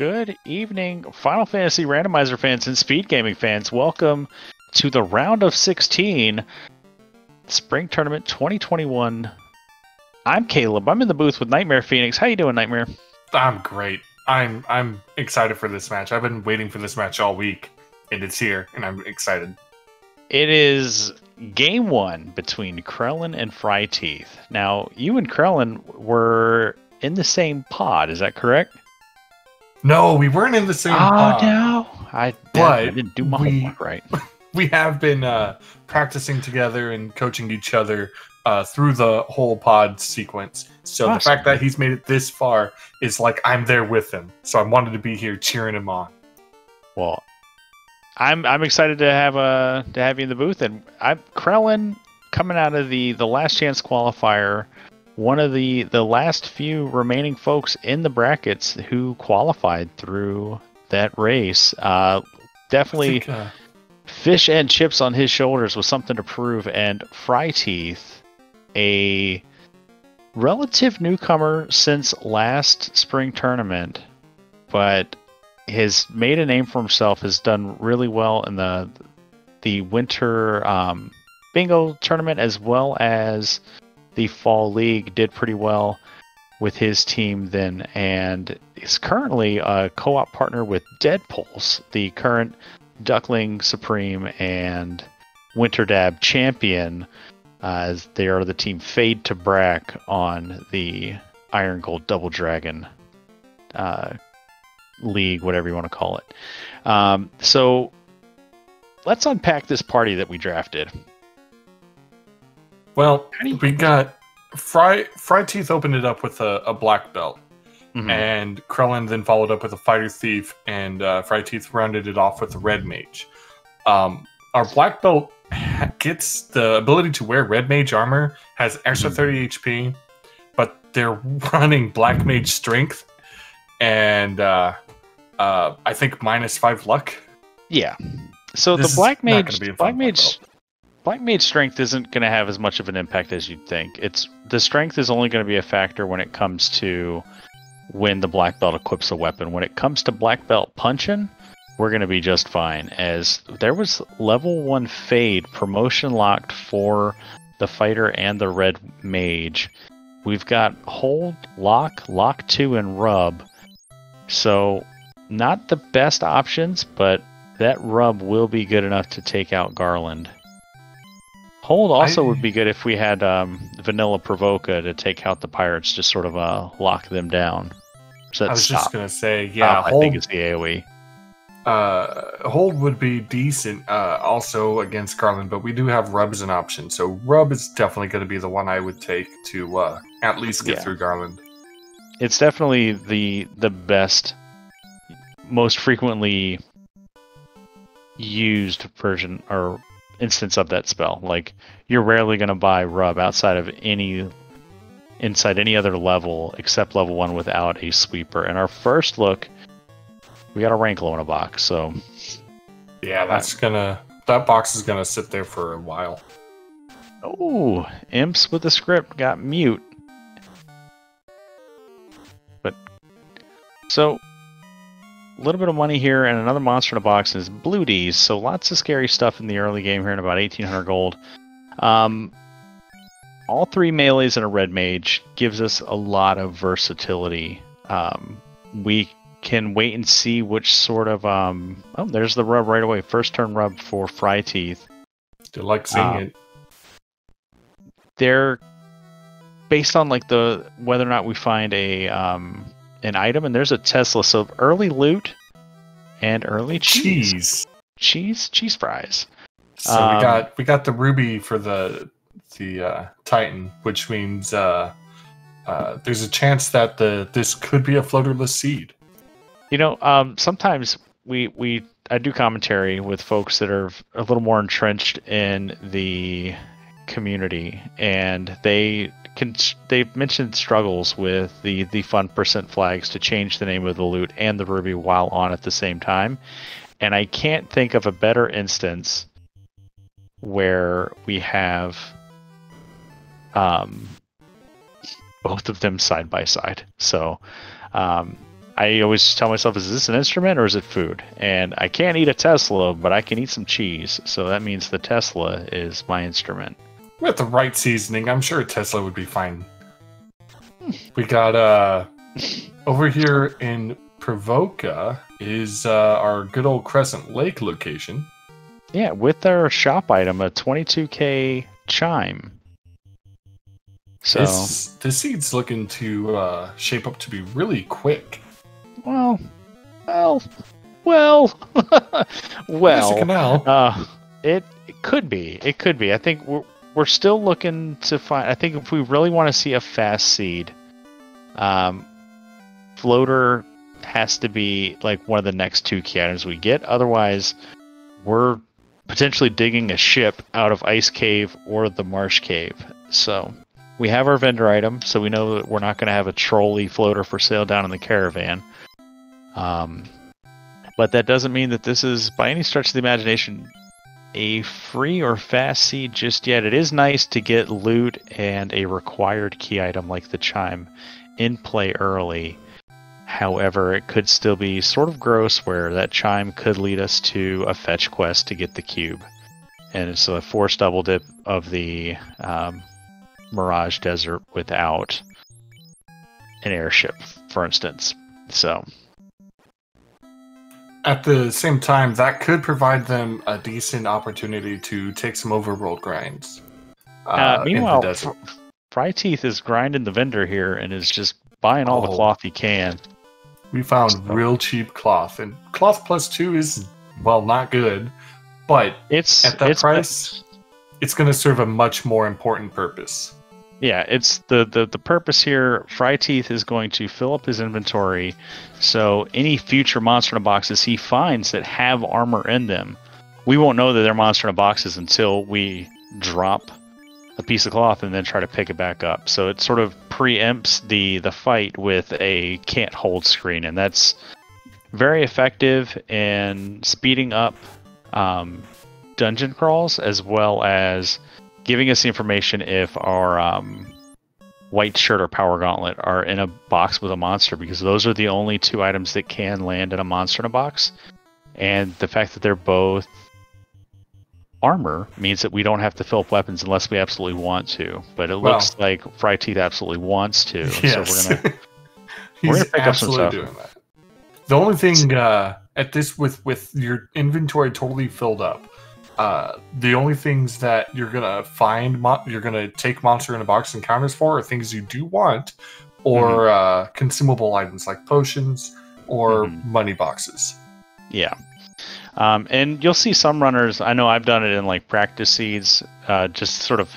Good evening, Final Fantasy Randomizer fans and SpeedGaming fans. Welcome to the round of 16 Spring Tournament 2021. I'm Caleb. I'm in the booth with Nightmare Phoenix. How you doing, Nightmare? I'm great. I'm excited for this match. I've been waiting for this match all week, and it's here, and I'm excited. It is game one between Krelen and fryteeth. Now, you and Krelen were in the same pod. Is that correct? No, we weren't in the same pod. No. I didn't do my homework right. We have been practicing together and coaching each other through the whole pod sequence. So awesome. The fact that he's made it this far is like I'm there with him. So I wanted to be here cheering him on. Well, I'm excited to have you in the booth, and Krelen coming out of the last chance qualifier, one of the last few remaining folks in the brackets who qualified through that race. Definitely fish and chips on his shoulders with something to prove, and fryteeth, a relative newcomer since last spring tournament, but has made a name for himself, has done really well in the winter bingo tournament as well as the fall league. Did pretty well with his team then, and is currently a co-op partner with Deadpulse, the current Duckling Supreme and Winter Dab champion, as they are the team Fade to Brack on the Iron Gold Double Dragon league, whatever you want to call it. So let's unpack this party that we drafted. Well, we got fryteeth opened it up with a black belt, and Krelen then followed up with a fighter thief, and fryteeth rounded it off with a red mage. Our black belt gets the ability to wear red mage armor, has extra 30 HP, but they're running black mage strength, and I think -5 luck. Yeah. So the black mage strength isn't going to have as much of an impact as you'd think. The strength is only going to be a factor when it comes to when the black belt equips a weapon. When it comes to black belt punching, we're going to be just fine, as there was level 1 fade promotion locked for the fighter and the red mage. We've got hold, lock 2, and rub. So not the best options, but that rub will be good enough to take out Garland. Hold also would be good if we had Vanilla Provoca to take out the pirates, just sort of lock them down. So I was just going to say, yeah, I think it's the AoE. Hold would be decent also against Garland, but we do have rub as an option. So rub is definitely going to be the one I would take to at least get through Garland. It's definitely the best, most frequently used version or instance of that spell. Like, you're rarely going to buy rub inside any other level except level 1 without a sweeper. And our first look, we got a Ranklow in a box, so yeah, that box is gonna sit there for a while. Oh, Imps with the script got mute. But so a little bit of money here, and another monster in a box is Blue D's. So lots of scary stuff in the early game here, in about 1,800 gold. All 3 melees and a red mage gives us a lot of versatility. We can wait and see which sort of oh, there's the rub right away. First turn rub for fryteeth. Do you like seeing it? They're based on like whether or not we find a an item, and there's a Tesla, so early loot and early cheese fries. So we got the ruby for the Titan, which means there's a chance that this could be a floaterless seed. You know, sometimes I do commentary with folks that are a little more entrenched in the community, and they've mentioned struggles with the fun percent flags to change the name of the loot and the ruby while on at the same time. And I can't think of a better instance where we have both of them side by side. So I always tell myself, is this an instrument or is it food? And I can't eat a Tesla, but I can eat some cheese. So that means the Tesla is my instrument. With the right seasoning, I'm sure Tesla would be fine. We got over here in Provoca is our good old Crescent Lake location. Yeah, with our shop item, a 22k chime. So this seed's looking to shape up to be really quick. Well. It could be. It could be. I think we're still looking to find. I think if we really want to see a fast seed, floater has to be like one of the next 2 key items we get. Otherwise, we're potentially digging a ship out of Ice Cave or the Marsh Cave. So we have our vendor item, so we know that we're not going to have a trolley floater for sale down in the caravan. But that doesn't mean that this is, by any stretch of the imagination, a free or fast seed just yet. It is nice to get loot and a required key item like the chime in play early. However, it could still be sort of gross where that chime could lead us to a fetch quest to get the cube. And it's a forced double dip of the Mirage Desert without an airship, for instance. So at the same time, that could provide them a decent opportunity to take some overworld grinds. Meanwhile, Fryteeth is grinding the vendor here and is just buying all the cloth he can. We found real cheap cloth, and cloth +2 is, well, not good, but at that price, it's going to serve a much more important purpose. Yeah, it's the purpose here. Fryteeth is going to fill up his inventory, so any future monster in a boxes he finds that have armor in them, we won't know that they're monster in a boxes until we drop a piece of cloth and then try to pick it back up. So it sort of preempts the fight with a can't hold screen, and that's very effective in speeding up dungeon crawls, as well as giving us the information if our white shirt or power gauntlet are in a box with a monster, because those are the only 2 items that can land in a monster in a box. And the fact that they're both armor means that we don't have to fill up weapons unless we absolutely want to. But it looks like Fryteeth absolutely wants to. Yes. So we're gonna pick up some stuff. Doing that. The only thing at this with your inventory totally filled up, the only things that you're gonna find, you're gonna take monster in a box encounters for, are things you do want, or consumable items like potions or money boxes. Yeah. And you'll see some runners, I know I've done it in like practice seeds, just sort of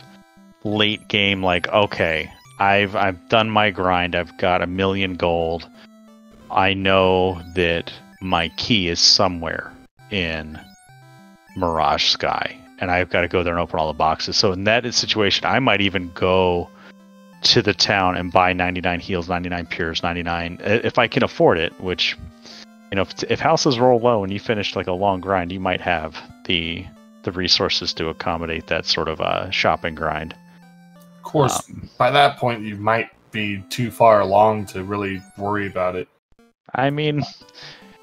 late game, like, okay, I've done my grind, I've got 1,000,000 gold, I know that my key is somewhere in Mirage Sky, and I've got to go there and open all the boxes. So in that situation, I might even go to the town and buy 99 heals, 99 pures, 99, if I can afford it, which... You know, if houses roll low and you finish like a long grind, you might have the resources to accommodate that sort of shopping grind. Of course, by that point, you might be too far along to really worry about it. I mean,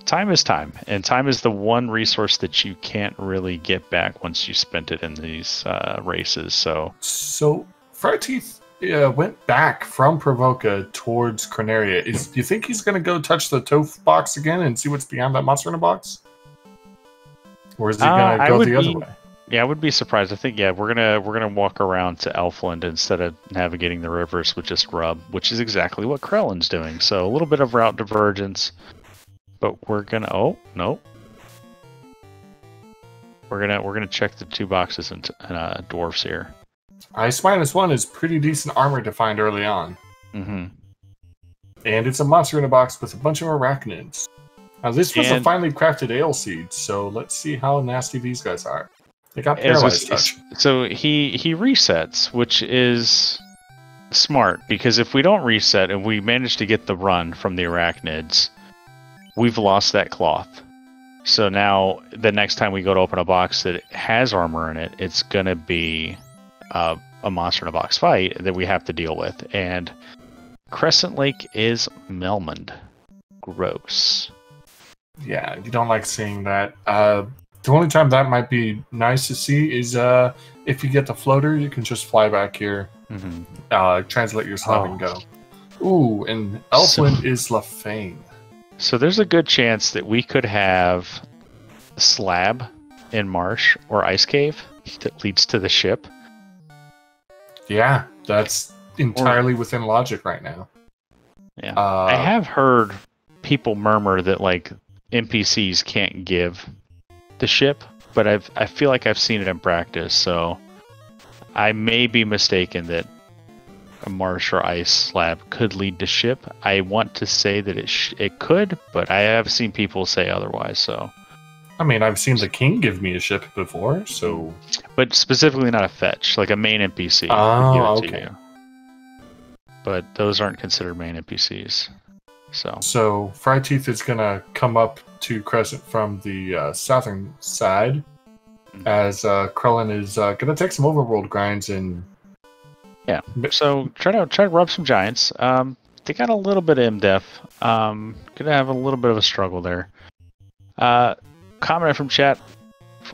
time is time, and time is the one resource that you can't really get back once you spent it in these races. So Fryteeth went back from Provoca towards Corneria. Do you think he's going to go touch the Toph box again and see what's beyond that monster in a box? Or is he going to go the other way? Yeah, I would be surprised. I think we're gonna walk around to Elfland instead of navigating the rivers with just Rub, which is exactly what Krelen's doing. So a little bit of route divergence, but we're gonna we're gonna check the 2 boxes and dwarfs here. Ice -1 is pretty decent armor to find early on. Mm-hmm. And it's a monster in a box with a bunch of arachnids. Now this was a finely crafted ale seed, so let's see how nasty these guys are. They got paralyzed touch. So he resets, which is smart, because if we don't reset and we manage to get the run from the arachnids, we've lost that cloth. So now the next time we go to open a box that has armor in it, it's gonna be a monster in a box fight that we have to deal with. And Crescent Lake is Melmond. gross. Yeah, you don't like seeing that. The only time that might be nice to see is if you get the floater, you can just fly back here, translate your slab and go. Ooh, and Elfland is Lafane. So there's a good chance that we could have slab in marsh or ice cave that leads to the ship. Yeah, that's entirely within logic right now. Yeah, I have heard people murmur that like NPCs can't give the ship, but I feel like I've seen it in practice, so I may be mistaken that a marsh or ice slab could lead to ship. I want to say that it could, but I have seen people say otherwise. So, I mean, I've seen the king give me a ship before, so. But specifically not a fetch, like a main NPC would give it to you. But those aren't considered main NPCs. So fryteeth is gonna come up to Crescent from the southern side, as Krelen is gonna take some overworld grinds and. Yeah. So try to rub some giants. They got a little bit of MDef. Gonna have a little bit of a struggle there. Comment from chat.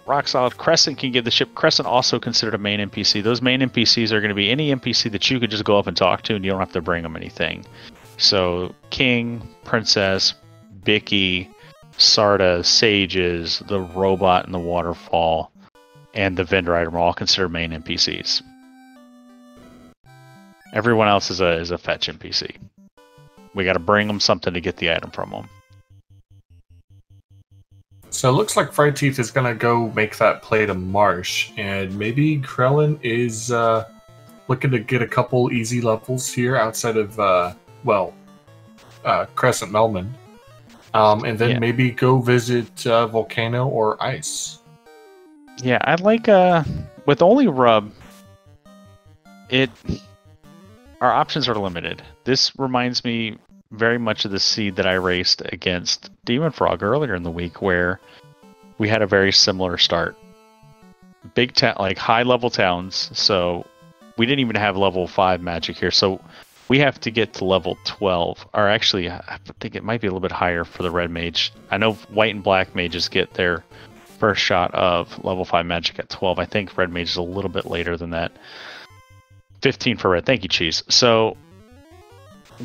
Rock solid. Crescent can give the ship. Crescent also considered a main NPC. Those main NPCs are going to be any NPC that you could just go up and talk to, and you don't have to bring them anything. So King, Princess, Bicky, Sarda, Sages, the robot in the waterfall, and the vendor item are all considered main NPCs. Everyone else is a fetch NPC. We got to bring them something to get the item from them. So it looks like fryteeth is gonna go make that play to marsh, and maybe Krelen is looking to get a couple easy levels here outside of Crescent Melman, and then maybe go visit Volcano or Ice. Yeah, I'd like with only rub. Our options are limited. This reminds me very much of the seed that I raced against Demon Frog earlier in the week, where we had a very similar start. Big town, like high level towns. So we didn't even have level 5 magic here. So we have to get to level 12, or actually, I think it might be a little bit higher for the red mage. I know white and black mages get their first shot of level 5 magic at 12. I think red mage is a little bit later than that. 15 for red. Thank you, Cheese. So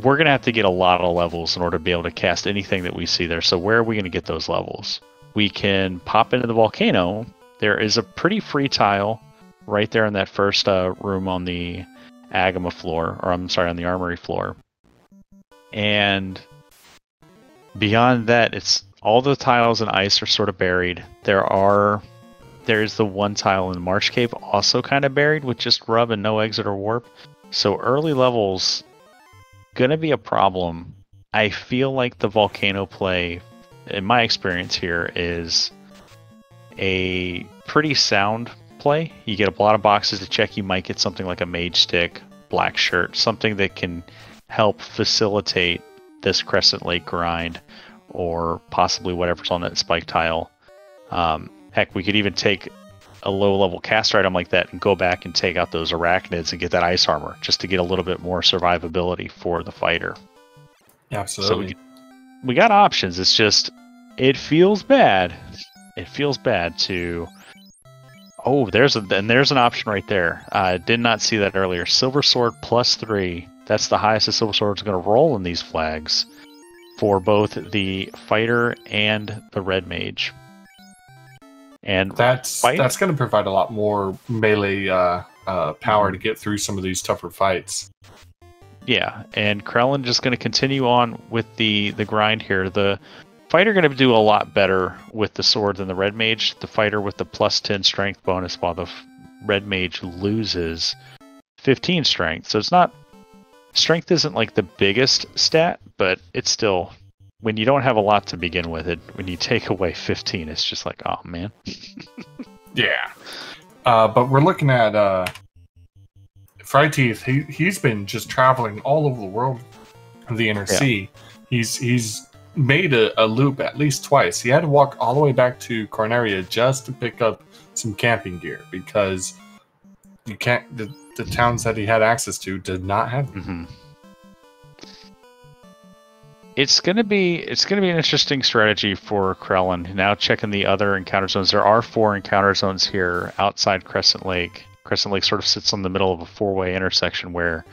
we're going to have to get a lot of levels in order to be able to cast anything that we see there. So where are we going to get those levels? We can pop into the volcano. There is a pretty free tile right there in that first room on the Agama floor, or I'm sorry, on the armory floor. And beyond that, it's all the tiles in ice are sort of buried. There's the one tile in the Marsh Cave also kind of buried with just rub and no exit or warp. So early levels gonna be a problem. I feel like the volcano play, in my experience here, is a pretty sound play. You get a lot of boxes to check. You might get something like a mage stick, black shirt, something that can help facilitate this Crescent Lake grind, or possibly whatever's on that spike tile. Heck, we could even take a low-level caster item like that and go back and take out those arachnids and get that ice armor, just to get a little bit more survivability for the fighter. Absolutely. So we got options. It's just, it feels bad. It feels bad to... Oh, there's an option right there. I did not see that earlier. Silver Sword +3. That's the highest the Silver Sword is going to roll in these flags for both the fighter and the red mage. And that's going to provide a lot more melee power to get through some of these tougher fights. Yeah, and Krelen just going to continue on with the grind here. The fighter going to do a lot better with the sword than the red mage. The fighter with the +10 strength bonus, while the red mage loses 15 strength. So it's not... Strength isn't like the biggest stat, but it's still... When you don't have a lot to begin with, when you take away 15, it's just like, oh man. Yeah. But we're looking at fryteeth. He's been just traveling all over the world of the inner sea. He's made a loop at least twice. He had to walk all the way back to Corneria just to pick up some camping gear, because you can't. The towns that he had access to did not have them. It's gonna be an interesting strategy for Krelen. Now checking the other encounter zones. There are 4 encounter zones here outside Crescent Lake. Crescent Lake sort of sits in the middle of a 4-way intersection where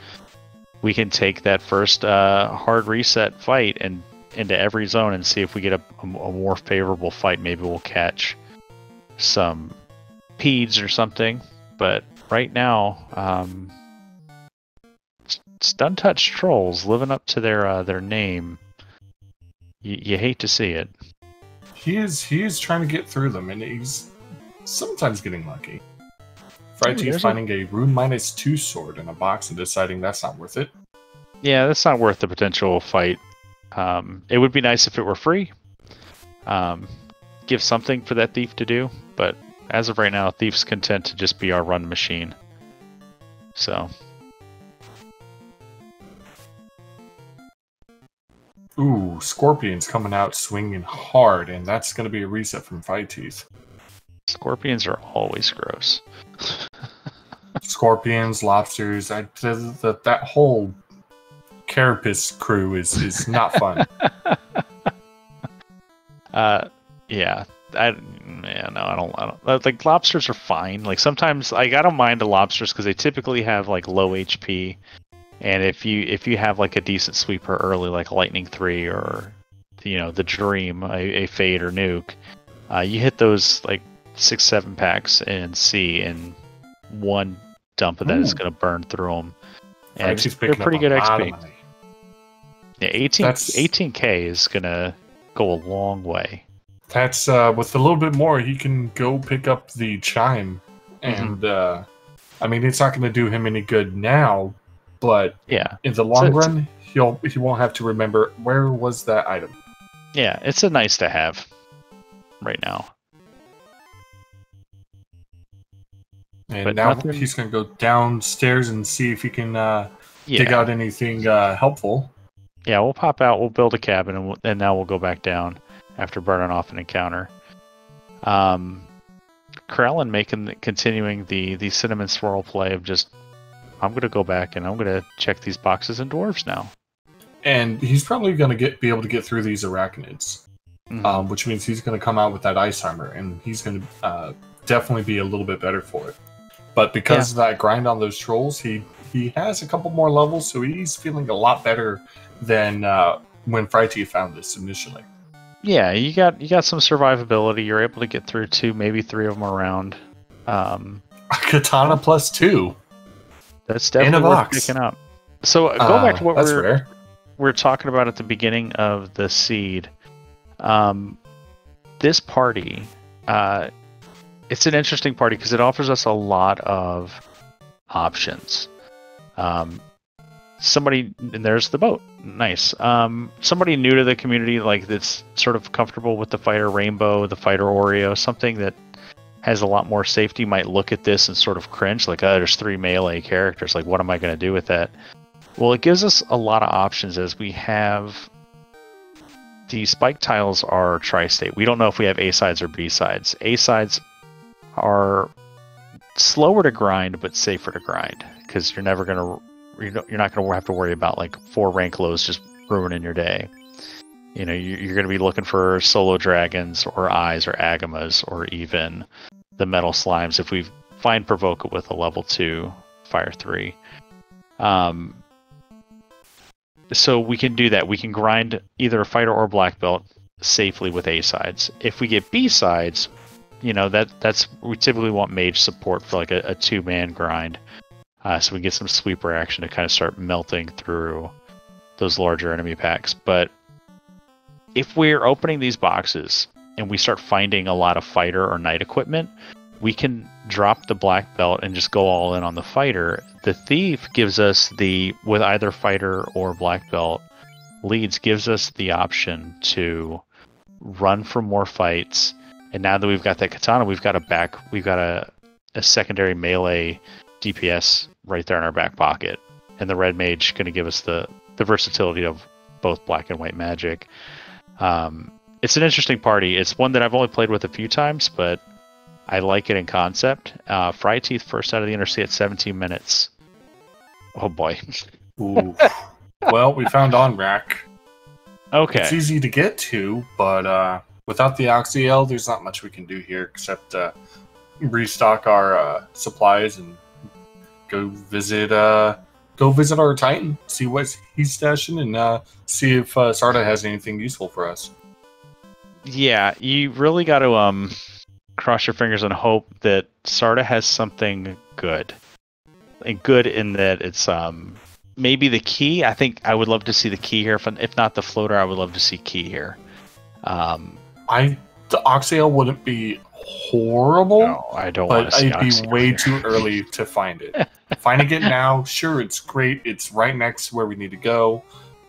we can take that first hard reset fight and into every zone and see if we get a more favorable fight. Maybe we'll catch some peds or something. But right now, Stun Touch Trolls living up to their name. You hate to see it. He is trying to get through them, and he's sometimes getting lucky. fryteeth finding a Rune -2 sword in a box and deciding that's not worth it. Yeah, that's not worth the potential fight. It would be nice if it were free. Give something for that thief to do, but as of right now, Thief's content to just be our run machine. So. Ooh, Scorpion's coming out swinging hard, and that's going to be a reset from fryteeth. Scorpions are always gross. Scorpions, lobsters, that whole carapace crew is not fun. Yeah. I don't like lobsters are fine. Like sometimes like I don't mind the lobsters because they typically have like low HP. And if you have like a decent sweeper early, like Lightning 3 or the Dream, a Fade or Nuke, you hit those like 6-7 packs in C, and one dump of that is going to burn through them. And they're pretty good XP. Yeah, 18k is going to go a long way. That's with a little bit more, he can go pick up the Chime, and I mean it's not going to do him any good now. But yeah, in the long run, he won't have to remember where was that item. Yeah, it's a nice to have right now. And but now he's going to go downstairs and see if he can dig out anything helpful. Yeah, we'll pop out, we'll build a cabin, and now we'll go back down after burning off an encounter. Krelen continuing the cinnamon swirl play of just, I'm going to go back and I'm going to check these boxes in dwarves now. And he's probably going to be able to get through these arachnids, which means he's going to come out with that ice armor, and he's going to definitely be a little bit better for it. But because of that grind on those trolls, he has a couple more levels, so he's feeling a lot better than when fryteeth found this initially. Yeah, you got some survivability. You're able to get through 2, maybe 3 of them around. A katana +2. That's definitely worth picking up. So go back to what we're talking about at the beginning of the seed. This party, it's an interesting party because it offers us a lot of options. Somebody, and there's the boat. Nice. Somebody new to the community, like that's sort of comfortable with the fighter Rainbow, the fighter Oreo, something that has a lot more safety might look at this and sort of cringe, like, oh, there's 3 melee characters, like what am I going to do with that? Well, it gives us a lot of options as we have the spike tiles are tri-state. We don't know if we have A sides or B sides. A sides are slower to grind but safer to grind because you're not going to have to worry about like 4 rank lows just ruining your day. You're going to be looking for solo dragons or eyes or agamas or even the metal slimes if we find provoke it with a level 2 fire 3. So we can do that. We can grind either a fighter or black belt safely with A sides. If we get B sides, that's we typically want mage support for like a 2-man grind. So we get some sweeper action to kind of start melting through those larger enemy packs. But if we're opening these boxes and we start finding a lot of fighter or knight equipment, we can drop the black belt and just go all in on the fighter. The thief gives us with either fighter or black belt leads, gives us the option to run for more fights. And now that we've got that katana, we've got a secondary melee DPS right there in our back pocket. And the red mage going to give us the versatility of both black and white magic. It's an interesting party. It's one that I've only played with a few times, but I like it in concept. fryteeth first out of the Undersea at 17 minutes. Oh boy. Ooh. Well, we found on rack. Okay. It's easy to get to, but without the Oxyel, there's not much we can do here except restock our supplies and go visit our Titan, see what he's stashing, and see if Sarda has anything useful for us. Yeah, you really got to cross your fingers and hope that Sarda has something good. And good in that it's maybe the key. I think I would love to see the key here. If not the floater, I would love to see key here. The Oxyel wouldn't be horrible. No, I don't want to see it'd be Oxyel way here. too early to find it. Finding it now, sure, it's great. It's right next to where we need to go,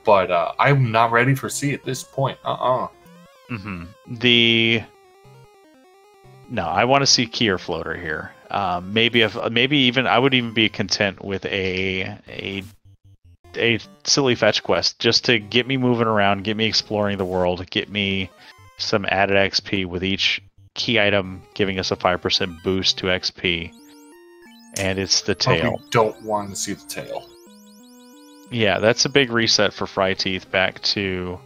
but I'm not ready for C at this point. Mm-hmm. No, I want to see key or floater here. Maybe even I would even be content with a silly fetch quest just to get me moving around, get me exploring the world, get me some added XP with each key item giving us a 5% boost to XP. And it's the tail. We don't want to see the tail. Yeah, that's a big reset for fryteeth back to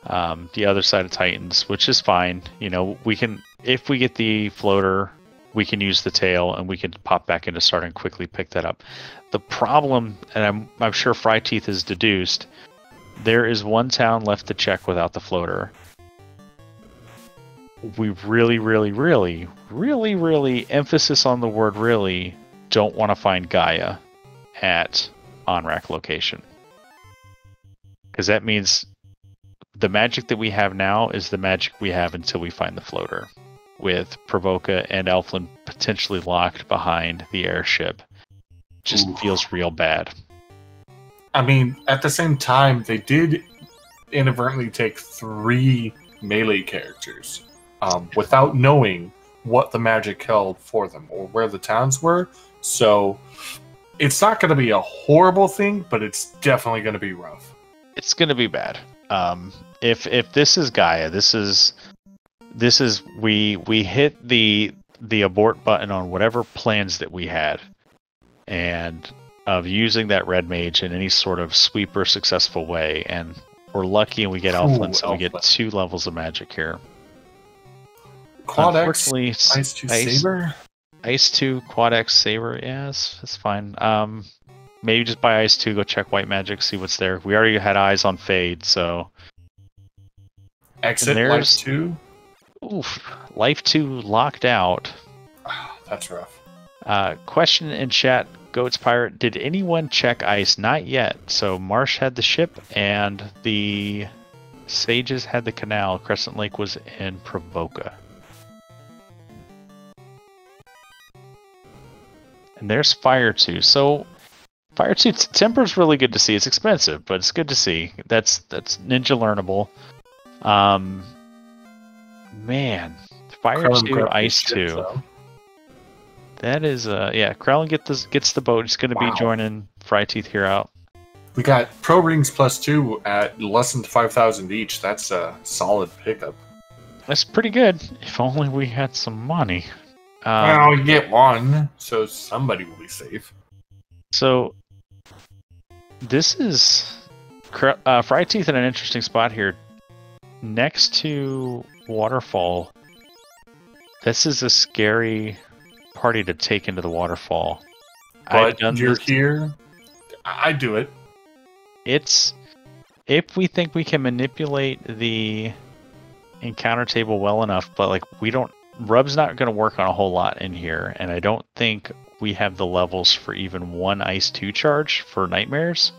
the other side of Titans, which is fine. You know, we can, if we get the floater, we can use the tail and we can pop back into start and quickly pick that up. The problem, and I'm sure fryteeth has deduced, there is one town left to check without the floater. We really, emphasis on the word really, don't want to find Gaia at on-rack location. Because that means the magic that we have now is the magic we have until we find the floater. With Provoca and Elflin potentially locked behind the airship. Just feels real bad. I mean, at the same time, they did inadvertently take 3 melee characters without knowing what the magic held for them or where the towns were. So it's not going to be a horrible thing, but it's definitely going to be rough. It's going to be bad. If this is Gaia, this is we hit the abort button on whatever plans that we had, and of using that red mage in any sort of sweeper successful way, and we're lucky and we get Elflin, so we get 2 levels of magic here. Quad X, Ice 2 Saber? Ice 2, Quad X Saber, yes, that's fine. Maybe just buy Ice 2, go check White Magic, see what's there. We already had eyes on Fade, so... Exit Life 2? Oof, Life 2 locked out. That's rough. Question in chat, Goats Pirate, did anyone check Ice? Not yet. So Marsh had the ship, and the Sages had the canal. Crescent Lake was in Provoca. And there's Fire 2. So Fire 2 Temper's really good to see. It's expensive, but it's good to see. That's ninja learnable. Man, Fire 2, Ice 2. So. That is yeah, Krelen gets the boat. It's going to be joining fryteeth here out. We got Pro Rings +2 at less than 5,000 each. That's a solid pickup. That's pretty good. If only we had some money. Well, you get one, so somebody will be safe. So, this is fryteeth in an interesting spot here. Next to Waterfall, this is a scary party to take into the Waterfall. But you're here. I do it. It's if we think we can manipulate the encounter table well enough, but like we don't. Rub's not going to work on a whole lot in here, and I don't think we have the levels for even one Ice 2 charge for Nightmares.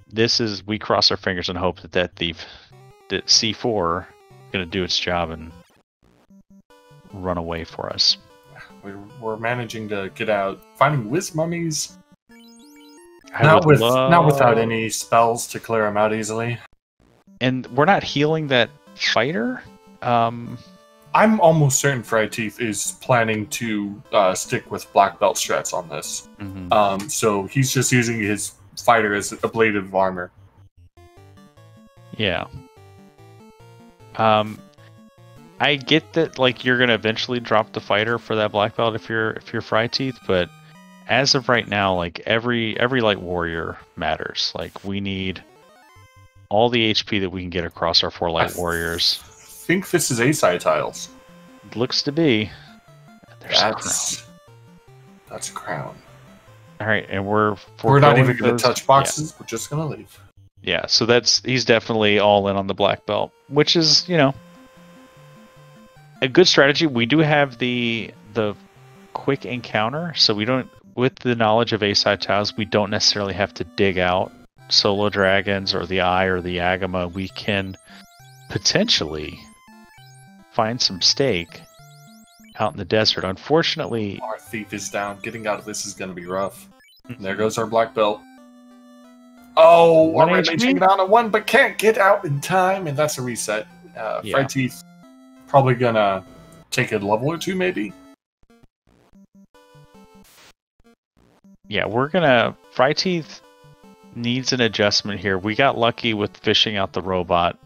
This is, we cross our fingers and hope that C4 is going to do its job and run away for us. We're managing to get out, finding Wiz mummies. Not without any spells to clear them out easily. And we're not healing that fighter. I'm almost certain fryteeth is planning to stick with black belt strats on this. Mm-hmm. So he's just using his fighter as ablative armor. Yeah. I get that like you're gonna eventually drop the fighter for that black belt if you're fryteeth, but as of right now, like every light warrior matters. Like we need all the HP that we can get across our 4 light warriors. I think this is A-side tiles. It looks to be. There's a crown. That's a crown. All right, and we're not even going to touch boxes. Yeah. We're just going to leave. Yeah, so he's definitely all in on the black belt, which is, you know, a good strategy. We do have the quick encounter, so we don't, with the knowledge of A-side tiles, we don't necessarily have to dig out solo dragons or the eye or the agama. We can potentially find some steak out in the desert. Unfortunately, our thief is down. Getting out of this is going to be rough. There goes our black belt. Oh, our red mage hanging on a 1, but can't get out in time, and that's a reset. fryteeth probably going to take a level or 2, maybe. Yeah, we're going to... fryteeth needs an adjustment here. We got lucky with fishing out the robot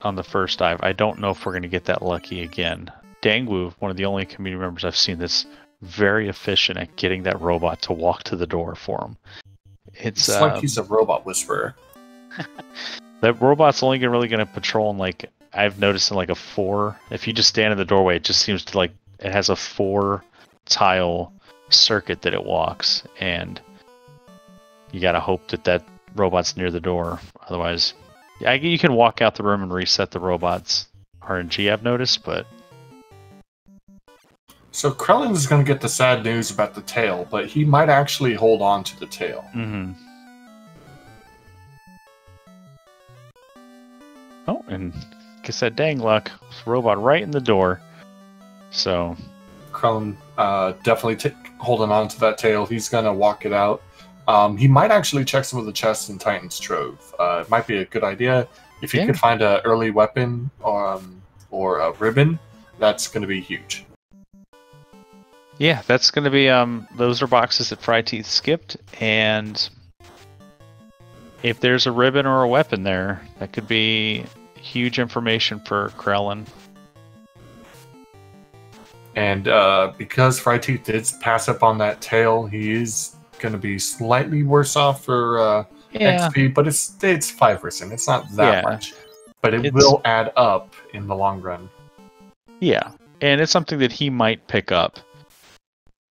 on the first dive. I don't know if we're going to get that lucky again. Dangwu, one of the only community members I've seen that's very efficient at getting that robot to walk to the door for him. It's like he's a robot whisperer. That robot's only really going to patrol in, like, I've noticed in like a 4. If you just stand in the doorway, it just seems to, like, it has a 4 tile circuit that it walks, and you got to hope that robot's near the door. Otherwise, yeah, you can walk out the room and reset the robot's RNG, I've noticed, but... So Krelen is going to get the sad news about the tail, but he might actually hold on to the tail. Mm-hmm. Oh, and like I said, dang luck, robot right in the door. So Krelen definitely holding on to that tail. He's going to walk it out. He might actually check some of the chests in Titan's Trove. It might be a good idea if he could find an early weapon or a ribbon. That's going to be huge. Yeah, that's going to be, those are boxes that fryteeth skipped, and if there's a ribbon or a weapon there, that could be huge information for Krelen. And because fryteeth did pass up on that tail, he is going to be slightly worse off for XP, but it's 5%. It's not that much, but it will add up in the long run. Yeah, and it's something that he might pick up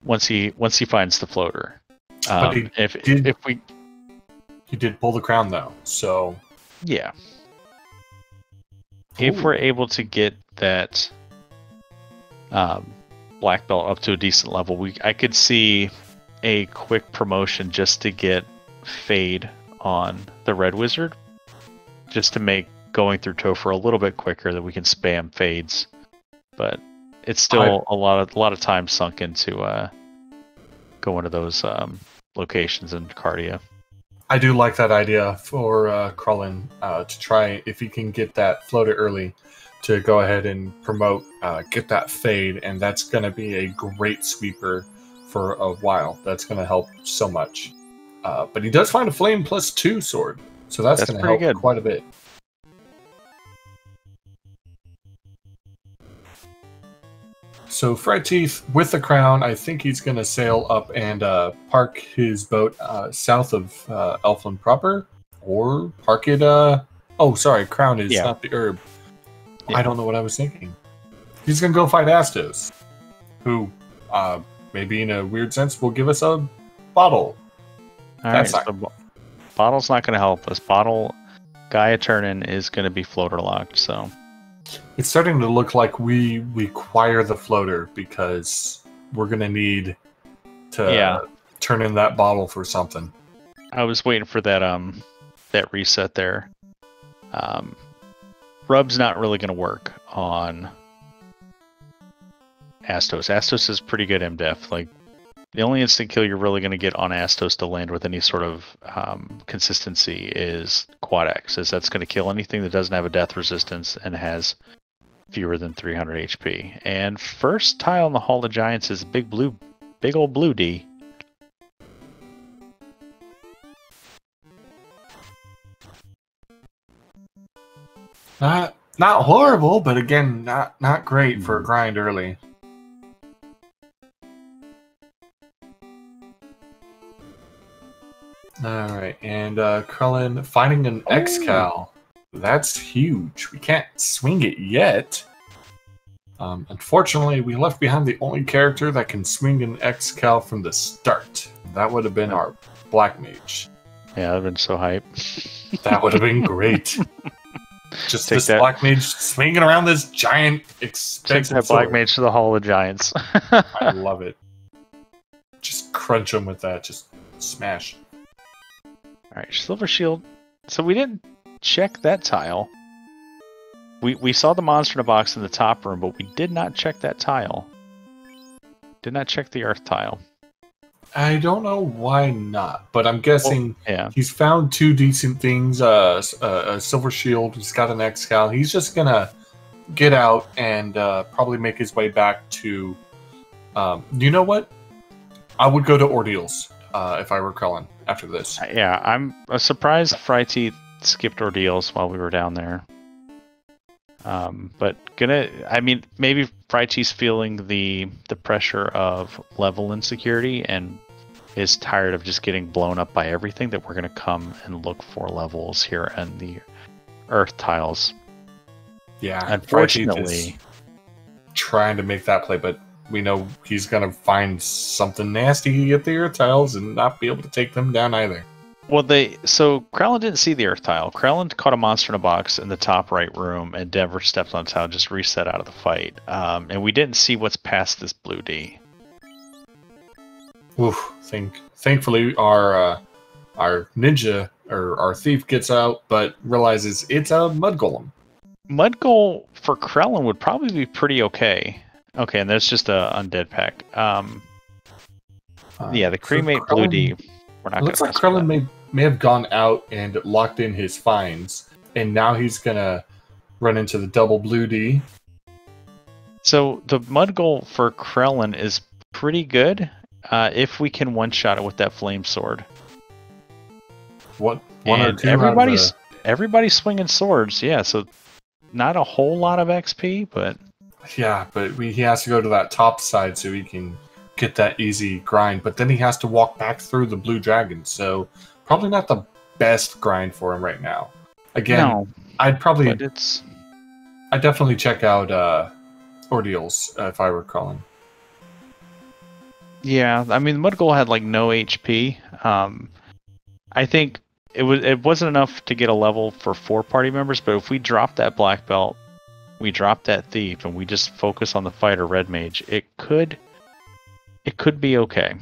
once he finds the floater. But he did pull the crown though, so yeah. Ooh. If we're able to get that black belt up to a decent level, I could see a quick promotion just to get Fade on the Red Wizard, just to make going through Topher a little bit quicker, that we can spam fades. But it's still a lot of time sunk into going to those locations in Cardia. I do like that idea for Krelen to try, if he can get that floater early, to go ahead and promote, get that fade, and that's going to be a great sweeper for a while. That's going to help so much. But he does find a flame +2 sword, so that's going to help good. Quite a bit. So fryteeth with the crown, I think he's going to sail up and park his boat south of Elfland proper, or park it. Oh, sorry, crown is not the herb. Yeah. I don't know what I was thinking. He's going to go fight Astos, who, maybe in a weird sense, will give us a bottle. All right, so bottle's not going to help us. Bottle Gaia Turnin is going to be floater locked, so. It's starting to look like we acquire the floater, because we're going to need to turn in that bottle for something. I was waiting for that that reset there. Rub's not really going to work on Astos. Astos is pretty good MDef. Like, the only instant kill you're really going to get on Astos to land with any sort of consistency is Quad X, as that's going to kill anything that doesn't have a death resistance and has fewer than 300 HP. And first tile in the Hall of Giants is big old blue D. Not horrible, but again, not great for a grind early. Alright, and Krelen finding an X-Cal. That's huge. We can't swing it yet. Unfortunately, we left behind the only character that can swing an X-Cal from the start. That would have been our Black Mage. Yeah, that would have been so hype. That would have been great. Just this Black Mage swinging around this giant, expensive Take that Black Mage to the Hall of Giants. I love it. Just crunch them with that. Just smash. Alright, Silver Shield. So we didn't check that tile. We saw the monster in a box in the top room, but we did not check that tile. Did not check the earth tile. I don't know why not, but I'm guessing he's found two decent things. A Silver Shield, he's got an X-Cal. He's just gonna get out and probably make his way back to... you know what? I would go to Ordeals if I were Krelen after this. Yeah, I'm surprised fryteeth skipped Ordeals while we were down there. But I mean, maybe fryteeth's feeling the pressure of level insecurity and is tired of just getting blown up by everything, that we're gonna come and look for levels here in the earth tiles. Yeah, unfortunately, trying to make that play, but we know he's gonna find something nasty at the earth tiles and not be able to take them down either. Well, so Krelen didn't see the earth tile. Krelen caught a monster in a box in the top right room, and Denver stepped on tile, just reset out of the fight. And we didn't see what's past this blue D. Oof! Thankfully, our ninja or our thief gets out, but realizes it's a mud golem. Mud golem for Krelen would probably be pretty okay. Okay, and there's just a undead pack. Yeah, the cremate blue D. We're not. Looks like Krelen may have gone out and locked in his finds, and now he's gonna run into the double blue D. So the mud goal for Krelen is pretty good if we can one-shot it with that flame sword. One or two. Everybody's swinging swords, yeah. So not a whole lot of XP, but yeah, but he has to go to that top side so he can get that easy grind. But then he has to walk back through the blue dragon, so probably not the best grind for him right now. Again, no, I'd definitely check out Ordeals if I were Krelen. Yeah, I mean, Mudgol had like no HP. I think it wasn't enough to get a level for 4 party members, but if we drop that black belt, we drop that thief, and we just focus on the fighter red mage, it could be okay.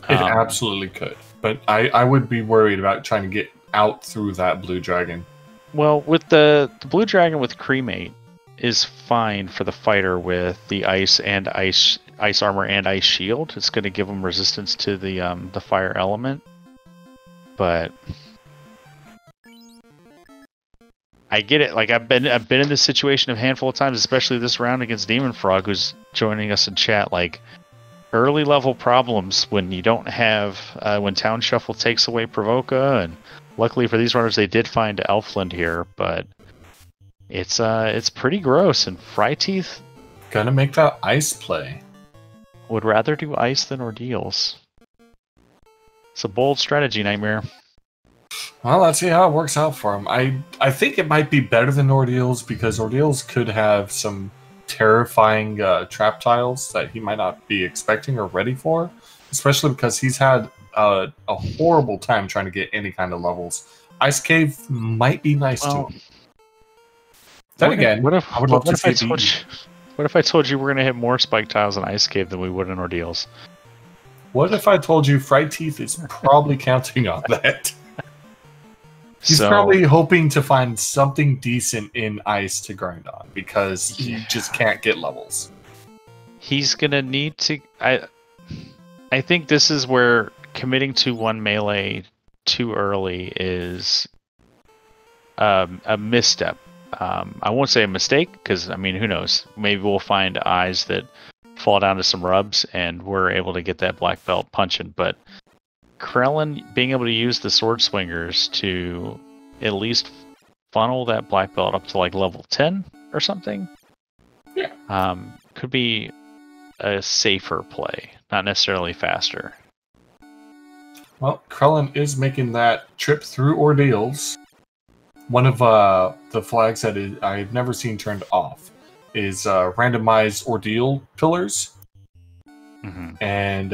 It absolutely could, but I would be worried about trying to get out through that blue dragon. Well, with the blue dragon with cremate is fine for the fighter with the ice armor and ice shield. It's going to give them resistance to the fire element, but I get it. Like I've been in this situation a handful of times, especially this round against Demon Frog, who's joining us in chat. Like early level problems when you don't have when Town Shuffle takes away Provoca, and luckily for these runners they did find Elfland here, but it's pretty gross. And fryteeth gonna make that ice play. Would rather do ice than Ordeals. It's a bold strategy, Nightmare. Well, let's see how it works out for him. I think it might be better than Ordeals, because Ordeals could have some terrifying trap tiles that he might not be expecting or ready for, especially because he's had a horrible time trying to get any kind of levels. Ice Cave might be nice to him. Then again, I would love to see what if I told you we're going to hit more spike tiles in Ice Cave than we would in Ordeals? What if I told you fryteeth is probably counting on that? He's probably hoping to find something decent in ice to grind on, because he just can't get levels. He's gonna need to. I think this is where committing to one melee too early is a misstep. I won't say a mistake, because I mean, who knows? Maybe we'll find eyes that fall down to some rubs, and we're able to get that black belt punching. But Krelen being able to use the sword swingers to at least funnel that black belt up to like level 10 or something, could be a safer play, not necessarily faster. Well, Krelen is making that trip through Ordeals. one of the flags that I've never seen turned off is randomized ordeal pillars. And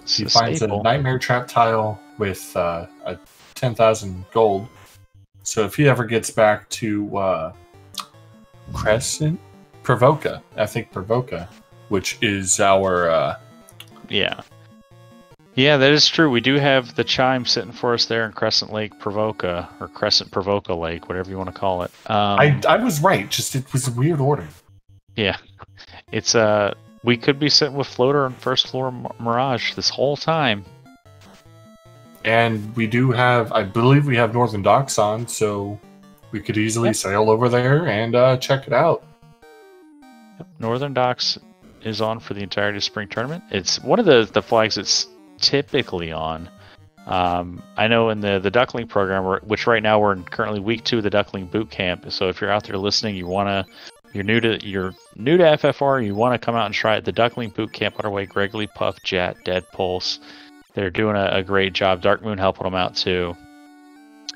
he finds a nightmare trap tile with a 10,000 gold. So if he ever gets back to Provoca, which is our yeah, that is true. We do have the chime sitting for us there in Crescent Lake Provoca, or Crescent Provoca Lake, whatever you want to call it. I was right, just it was a weird order. Yeah, it's we could be sitting with Floater on first floor Mirage this whole time. And we do have, I believe we have Northern Docks on, so we could easily sail over there and check it out. Northern Docks is on for the entirety of spring tournament. It's one of the flags that's typically on. I know in the Duckling program, which right now we're in currently week 2 of the Duckling boot camp. So if you're out there listening, you're new to FFR, you want to come out and try it. The Duckling boot camp underway. Gregory, Puff, Jet, Dead Pulse. They're doing a great job. Dark Moon helping them out too.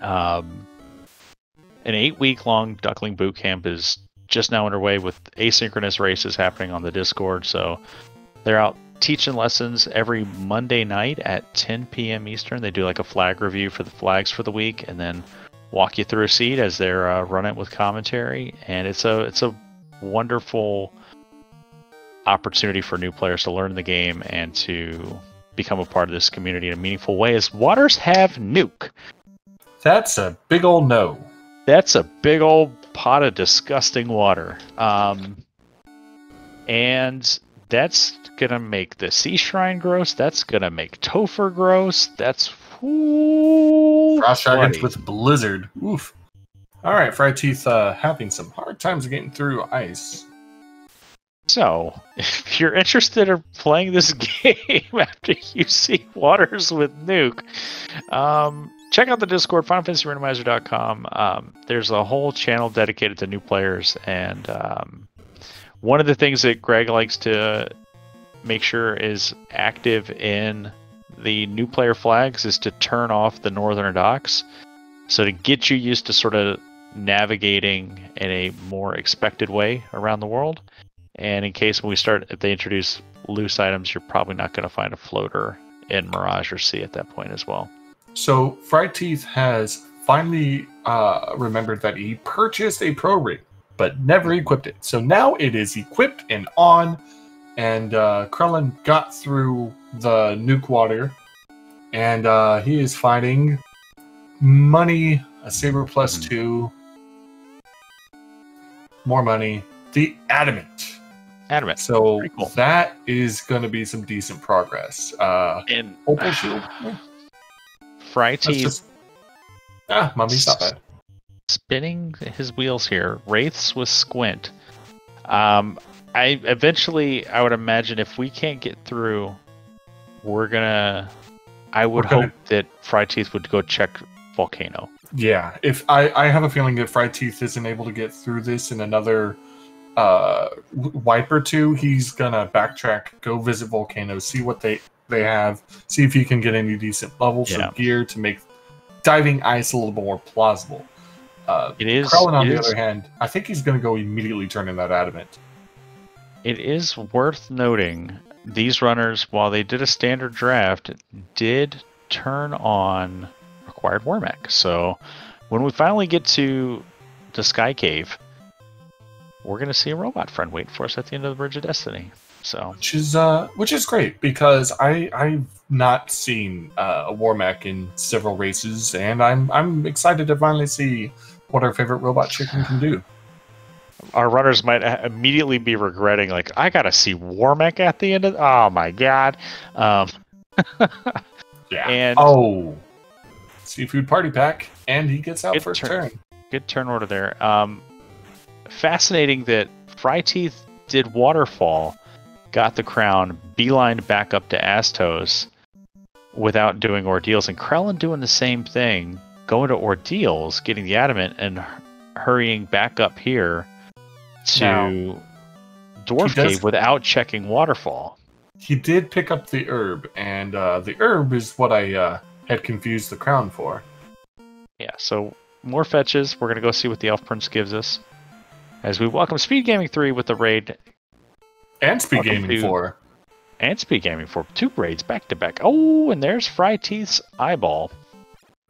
An 8-week-long Duckling boot camp is just now underway with asynchronous races happening on the Discord. So they're out teaching lessons every Monday night at 10 p.m. Eastern. They do like a flag review for the flags for the week, and then walk you through a seat as they're running it with commentary. And it's a wonderful opportunity for new players to learn the game and to become a part of this community in a meaningful way, as waters have nuke. That's a big old no. That's a big old pot of disgusting water. And that's gonna make the Sea Shrine gross. That's gonna make Topher gross. That's Frost Dragons with Blizzard. Oof. Alright, fryteeth having some hard times getting through ice. So, if you're interested in playing this game after you see waters with nuke, check out the Discord, FinalFantasyRandomizer.com. There's a whole channel dedicated to new players, and one of the things that Greg likes to make sure is active in the new player flags is to turn off the Northern Docks. So to get you used to sort of navigating in a more expected way around the world. And in case when we start, if they introduce loose items, you're probably not going to find a floater in Mirage or Sea at that point as well. So fryteeth has finally remembered that he purchased a pro rig, but never equipped it. So now it is equipped and on, and Krelen got through the nuke water, and he is finding money, a saber plus 2, more money, the adamant. So cool. That is going to be some decent progress. And Opal shield. fryteeth, mummy's not bad. Spinning his wheels here. Wraiths with Squint. I would imagine if we can't get through, I would hope that fryteeth would go check Volcano. Yeah, if I have a feeling if fryteeth isn't able to get through this in another wipe or 2, he's gonna backtrack, go visit Volcano, see what they have, see if he can get any decent levels of gear to make diving ice a little bit more plausible. Krelen, on the other hand, I think he's gonna go immediately turn in that adamant. It is worth noting these runners, while they did a standard draft, did turn on required Warmech. So when we finally get to the Sky Cave, we're going to see a robot friend waiting for us at the end of the Bridge of Destiny. So which is great, because I've not seen a Warmech in several races, and I'm excited to finally see what our favorite robot chicken can do. Our runners might immediately be regretting, like, I gotta see Warmech at the end of. Oh my god! Yeah. And seafood party pack, and he gets out first turn. Good turn order there. Fascinating that fryteeth did Waterfall, got the crown, beelined back up to Astos without doing Ordeals, and Krelen doing the same thing, going to Ordeals, getting the adamant, and hurrying back up here to Dwarf Cave without checking Waterfall. He did pick up the herb, and the herb is what I had confused the crown for. Yeah, so more fetches. We're going to go see what the Elf Prince gives us. As we welcome SpeedGaming 3 with the raid. And SpeedGaming 4. And SpeedGaming 4. 2 raids back to back. Oh, and there's fryteeth's eyeball.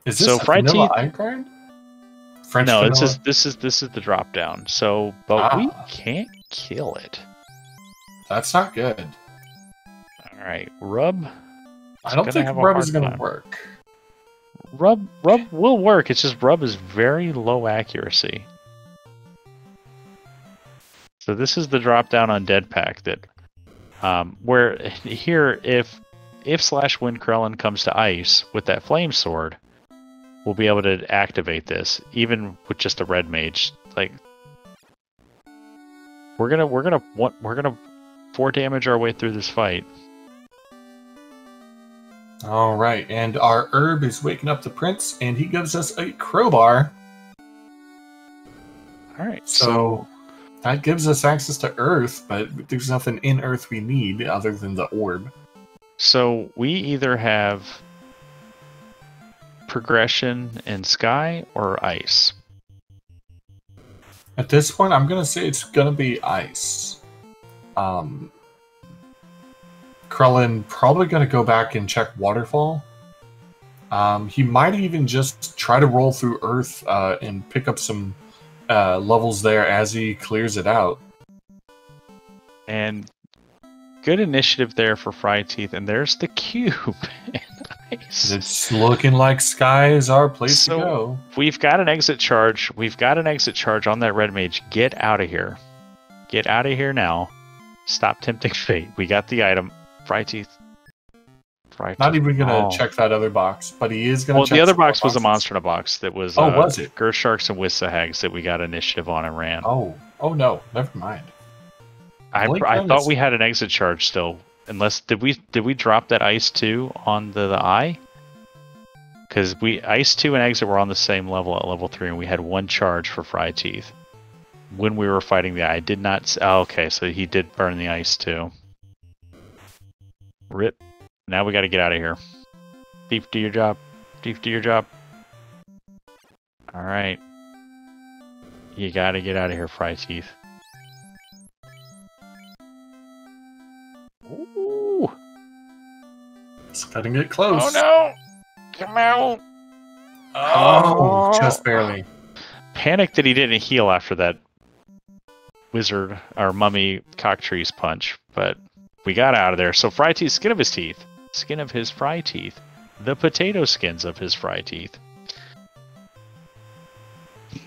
Is this a vanilla eye grind? French no, vanilla? this is the drop down. So, but we can't kill it. That's not good. All right, rub. I don't think rub is going to work. Rub will work. It's just rub is very low accuracy. So this is the drop down on Dead Pack that, where here if /win Krelen comes to ice with that flame sword, we'll be able to activate this even with just a red mage. Like we're gonna 4 damage our way through this fight. All right, and our herb is waking up the prince, and he gives us a crowbar. All right, so that gives us access to Earth, but there's nothing in Earth we need other than the orb. So we either have progression in sky or ice. At this point, I'm gonna say it's gonna be ice. Krelen probably going to go back and check Waterfall. He might even just try to roll through Earth and pick up some levels there as he clears it out. And good initiative there for fryteeth, and there's the cube. Nice. It's looking like sky is our place to go. We've got an exit charge. We've got an exit charge on that red mage. Get out of here. Get out of here now. Stop tempting fate. We got the item. fryteeth. Not even going to check that other box, but he is going to check the other box was a monster in a box that was, was it? Girth Sharks and Wissahags that we got initiative on and ran. Oh no, never mind. I thought we had an exit charge still. Unless, did we drop that ice 2 on the eye? Because ice 2 and exit were on the same level at level 3, and we had 1 charge for fryteeth. When we were fighting the eye, I did not... Oh, okay, so he did burn the ice too. Rip. Now we got to get out of here. Thief, do your job. Thief, do your job. Alright. You got to get out of here, fryteeth. Ooh. It's cutting it close. Oh no! Come out! Oh, just barely. Panic that he didn't heal after that wizard or mummy cockatrice punch, but we got out of there. So fryteeth, skin of his teeth. Skin of his fryteeth. The potato skins of his fryteeth.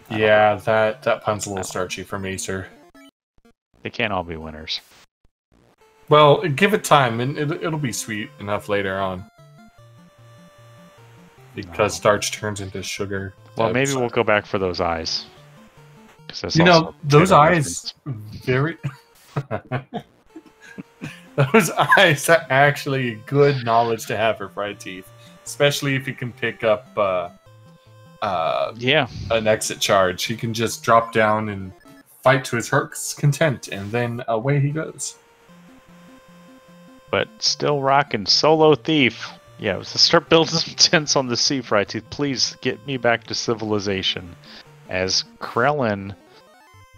Yeah, that pun's a little starchy for me, sir. They can't all be winners. Well, give it time, and it'll be sweet enough later on. Because starch turns into sugar. Well, maybe we'll go back for those eyes. You know, those eyes very... Those eyes are actually good knowledge to have for fryteeth. Especially if you can pick up an exit charge. He can just drop down and fight to his heart's content, and then away he goes. But still rocking solo thief. Yeah, let's start building some tents on the sea, fryteeth. Please get me back to civilization. As Krelen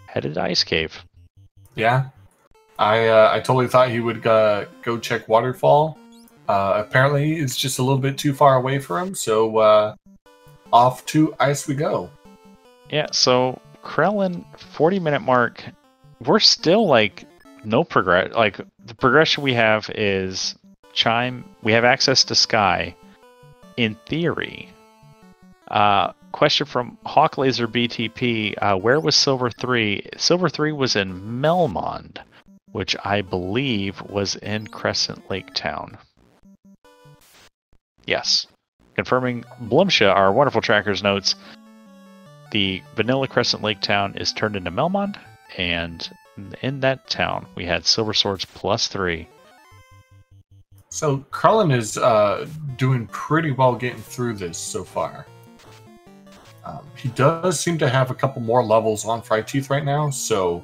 headed to Ice Cave. Yeah. I totally thought he would go check Waterfall. Apparently, it's just a little bit too far away for him, so off to Ice we go. Yeah, so Krelen, 40-minute mark, we're still like no progress. Like the progression we have is Chime. We have access to Sky, in theory. Question from Hawk Laser BTP: where was Silver 3? Silver 3 was in Melmond, which I believe was in Crescent Lake Town. Yes. Confirming Blumsha, our wonderful tracker's notes, the vanilla Crescent Lake Town is turned into Melmond, and in that town we had Silver Swords +3. So Krelen is doing pretty well getting through this so far. He does seem to have a couple more levels on fryteeth right now, so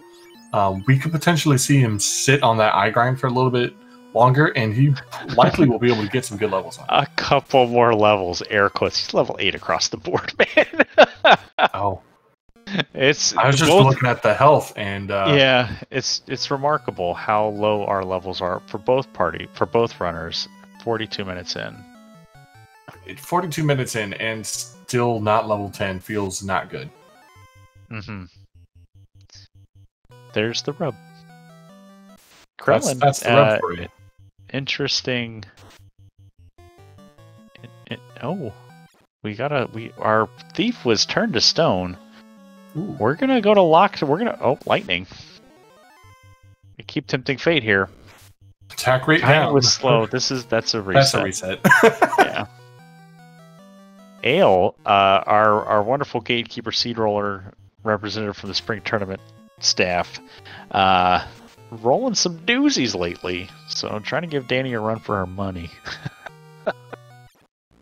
we could potentially see him sit on that eye grind for a little bit longer, and he likely will be able to get some good levels on. A couple more levels, air quotes. He's level 8 across the board, man. Oh. I was just looking at the health, and yeah, it's remarkable how low our levels are for both runners. 42 minutes in. 42 minutes in, and still not level 10 feels not good. Mm-hmm. There's the rub. Krelen, that's the rub for you. Interesting. Our thief was turned to stone. Ooh. We're gonna go to lock. Lightning. We keep tempting fate here. Attack rate down. Was slow. That's a reset. That's a reset. Yeah. Ale, our wonderful gatekeeper seed roller representative from the spring tournament staff, rolling some doozies lately. So I'm trying to give Danny a run for her money.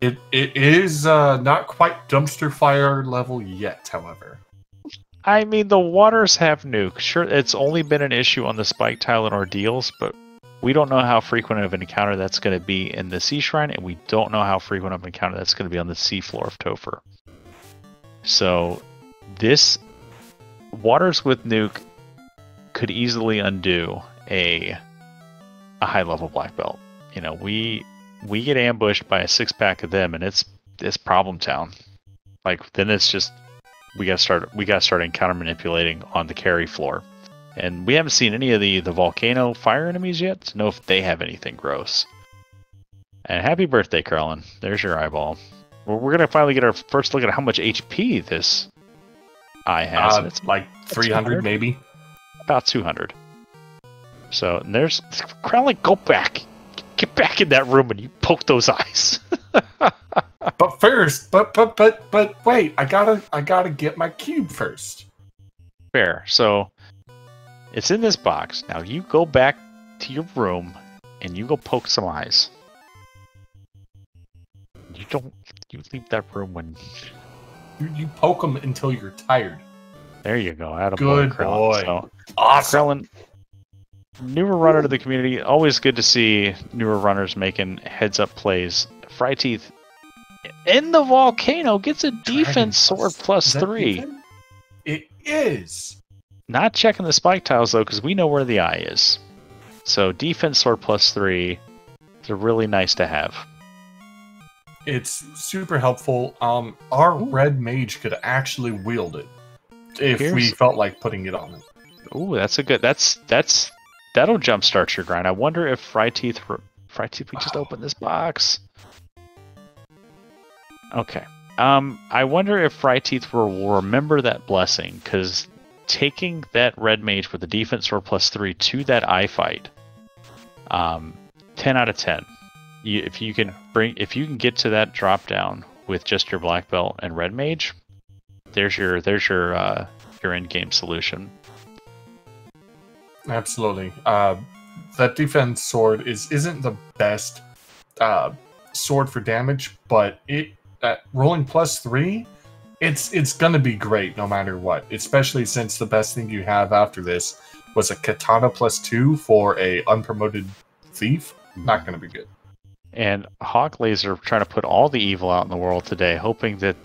It is not quite dumpster fire level yet, however. I mean, the waters have nuke. Sure, it's only been an issue on the spike tile and ordeals, but we don't know how frequent of an encounter that's going to be in the Sea Shrine, and we don't know how frequent of an encounter that's going to be on the sea floor of Topher. So, this waters with nuke could easily undo a high level black belt. You know, we get ambushed by a 6-pack of them, and it's problem town. Like, then it's just we gotta start encounter manipulating on the carry floor. And we haven't seen any of the volcano fire enemies yet to know if they have anything gross. And happy birthday, Krelen. There's your eyeball. We're going to finally get our first look at how much HP this eye has. It's like 300 maybe? About 200. So there's... Krelen, go back. Get back in that room and you poke those eyes. But first, but wait, I gotta get my cube first. Fair. So... it's in this box. Now you go back to your room and you go poke some eyes. You leave that room when... You poke them until you're tired. There you go. Attaboy, Good boy. So, awesome. Krelen, newer runner to the community. Always good to see newer runners making heads-up plays. Fryteeth in the volcano gets a defense sword +3. Defense? It is. Not checking the spike tiles, though, because we know where the eye is. So defense sword +3 is really nice to have. It's super helpful. Our red mage could actually wield it if we felt like putting it on it. Ooh, that's a good... That'll jumpstart your grind. I wonder if Fryteeth, we just opened this box. Okay. I wonder if Fryteeth will remember that blessing, because... taking that red mage with the defense sword +3 to that eye fight, 10 out of 10. If you can get to that drop down with just your black belt and red mage, there's your end game solution. Absolutely. That defense sword isn't the best sword for damage, but rolling +3. It's gonna be great no matter what, especially since the best thing you have after this was a katana +2 for a unpromoted thief. Not gonna be good. And Hawk Laser trying to put all the evil out in the world today, hoping that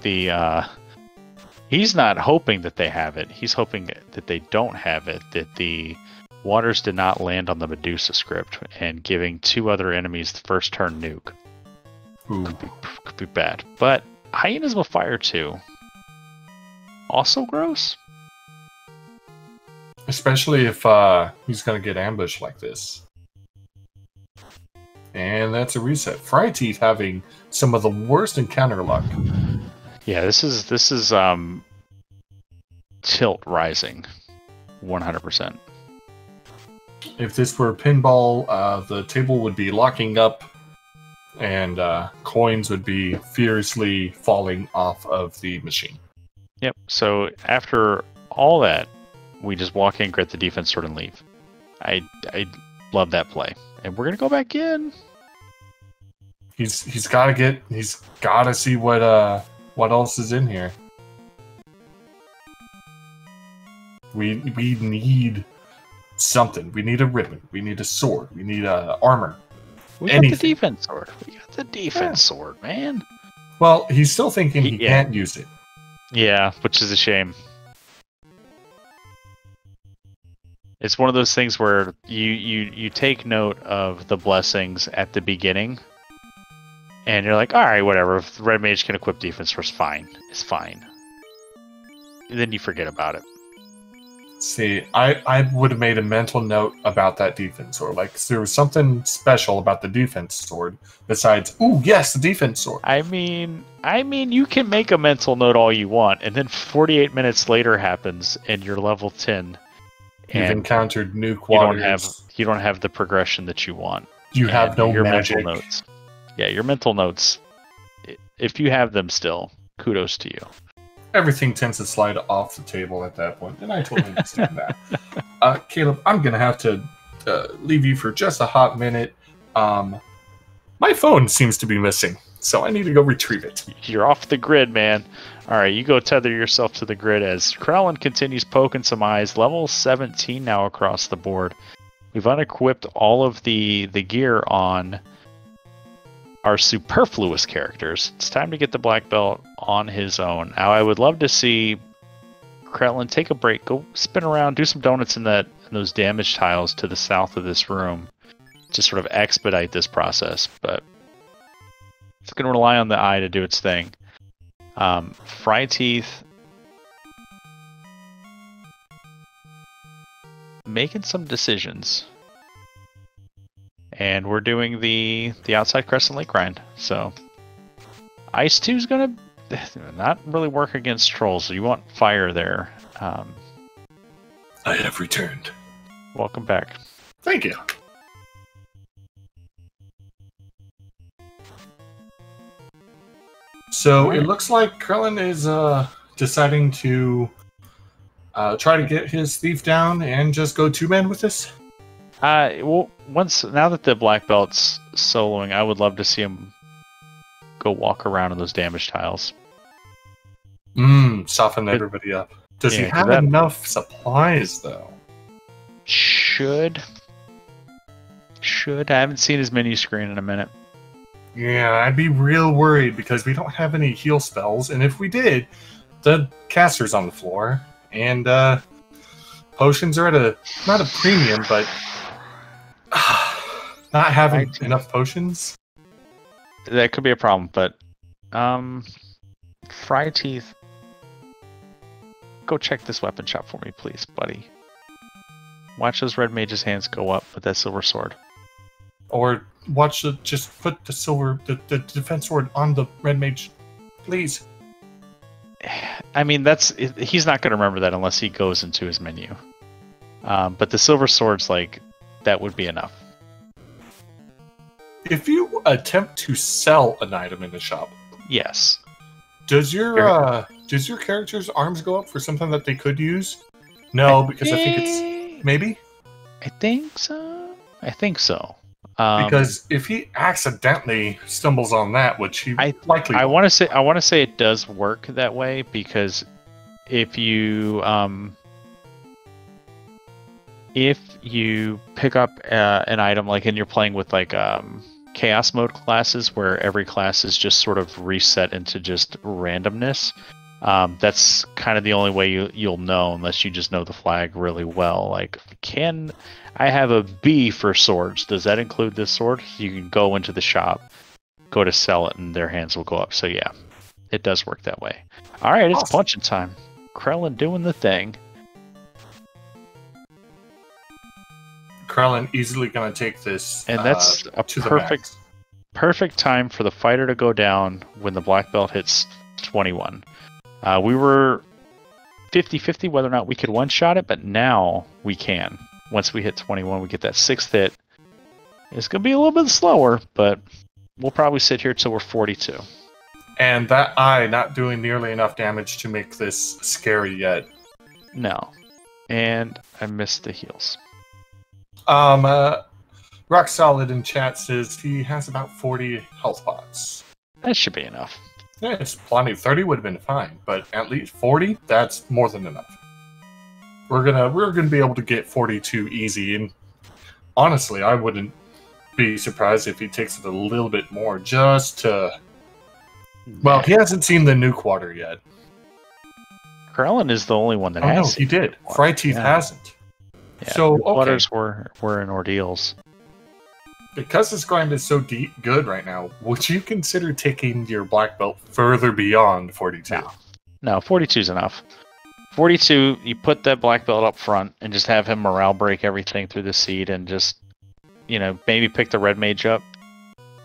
he's not hoping that they have it. He's hoping that they don't have it, that the waters did not land on the Medusa script, and giving 2 other enemies the first turn nuke. Ooh. Could be bad. But Hyenas with fire too. Also gross? Especially if he's going to get ambushed like this. And that's a reset. Fryteeth having some of the worst encounter luck. Yeah, this is tilt rising. 100%. If this were pinball, the table would be locking up and coins would be furiously falling off of the machine. Yep, so after all that, we just walk in, get the defense sword, and leave. I love that play. And we're gonna go back in. He's gotta see what else is in here. We need something. We need a ribbon. We need a sword. We need armor. We got the defense sword. We got the defense sword, man. Well, he's still thinking he can't use it. Yeah, which is a shame. It's one of those things where you take note of the blessings at the beginning, and you're like, all right, whatever. If the red mage can equip defense first, fine. It's fine. And then you forget about it. See, I would have made a mental note about that defense sword. Like, there was something special about the defense sword besides, ooh, yes, the defense sword. I mean, you can make a mental note all you want, and then 48 minutes later happens, and you're level 10. You've encountered new quarters. You don't have the progression that you want. You have no your magic. Mental notes. Yeah, your mental notes. If you have them still, kudos to you. Everything tends to slide off the table at that point, and I totally understand that. Caleb, I'm going to have to leave you for just a hot minute. My phone seems to be missing, so I need to go retrieve it. You're off the grid, man. All right, you go tether yourself to the grid as Krelen continues poking some eyes. Level 17 now across the board. We've unequipped all of the gear on our superfluous characters. It's time to get the black belt on his own. Now, I would love to see Krelen take a break, go spin around, do some donuts in those damage tiles to the south of this room to sort of expedite this process, but it's going to rely on the eye to do its thing. Fryteeth making some decisions. And we're doing the outside Crescent Lake grind. So Ice 2 is going to not really work against trolls. So you want fire there. I have returned. Welcome back. Thank you. So it looks like Krelen is deciding to try to get his thief down and just go two-man with this. Well, now that the black belt's soloing, I would love to see him go walk around in those damage tiles. Soften everybody up. Does he have enough supplies though? Should. I haven't seen his menu screen in a minute. Yeah, I'd be real worried because we don't have any heal spells, and if we did, the caster's on the floor, and potions are at not a premium, but not having enough potions. That could be a problem, but Fryteeth, go check this weapon shop for me, please, buddy. Watch those red mage's hands go up with that silver sword. Or just put the defense sword on the red mage, please. I mean, he's not going to remember that unless he goes into his menu. But the silver sword's like, that would be enough. If you attempt to sell an item in the shop, yes. Does your character's arms go up for something that they could use? No, because I think it's maybe. I think so. Because if he accidentally stumbles on that, which he likely I want to say it does work that way, because if you pick up an item, like, and you're playing with like chaos mode classes where every class is just sort of reset into just randomness, that's kind of the only way you'll know, unless you just know the flag really well. Like, can I have a B for swords? Does that include this sword? You can go into the shop, go to sell it, and their hands will go up. So yeah, it does work that way. All right, it's punching time. Krelen doing the thing. Krelen easily going to take this, and that's a perfect time for the fighter to go down when the black belt hits 21. We were 50-50 whether or not we could one-shot it, but now we can. Once we hit 21, we get that 6th hit. It's going to be a little bit slower, but we'll probably sit here till we're 42. And that eye not doing nearly enough damage to make this scary yet. No. And I missed the heals. Rock Solid in chat says he has about 40 health pots. That should be enough. Yeah, it's plenty. 30 would have been fine, but at least 40, that's more than enough. we're gonna be able to get 42 easy. And honestly, I wouldn't be surprised if he takes it a little bit more just to. Well, he hasn't seen the new quarter yet. Krelen is the only one that has. has. No, he did. fryteeth hasn't. Yeah, so waters were in ordeals. Because this grind is so good right now, would you consider taking your black belt further beyond 42? No, 42 is enough. 42, you put that black belt up front and just have him morale break everything through the seed and just, maybe pick the red mage up.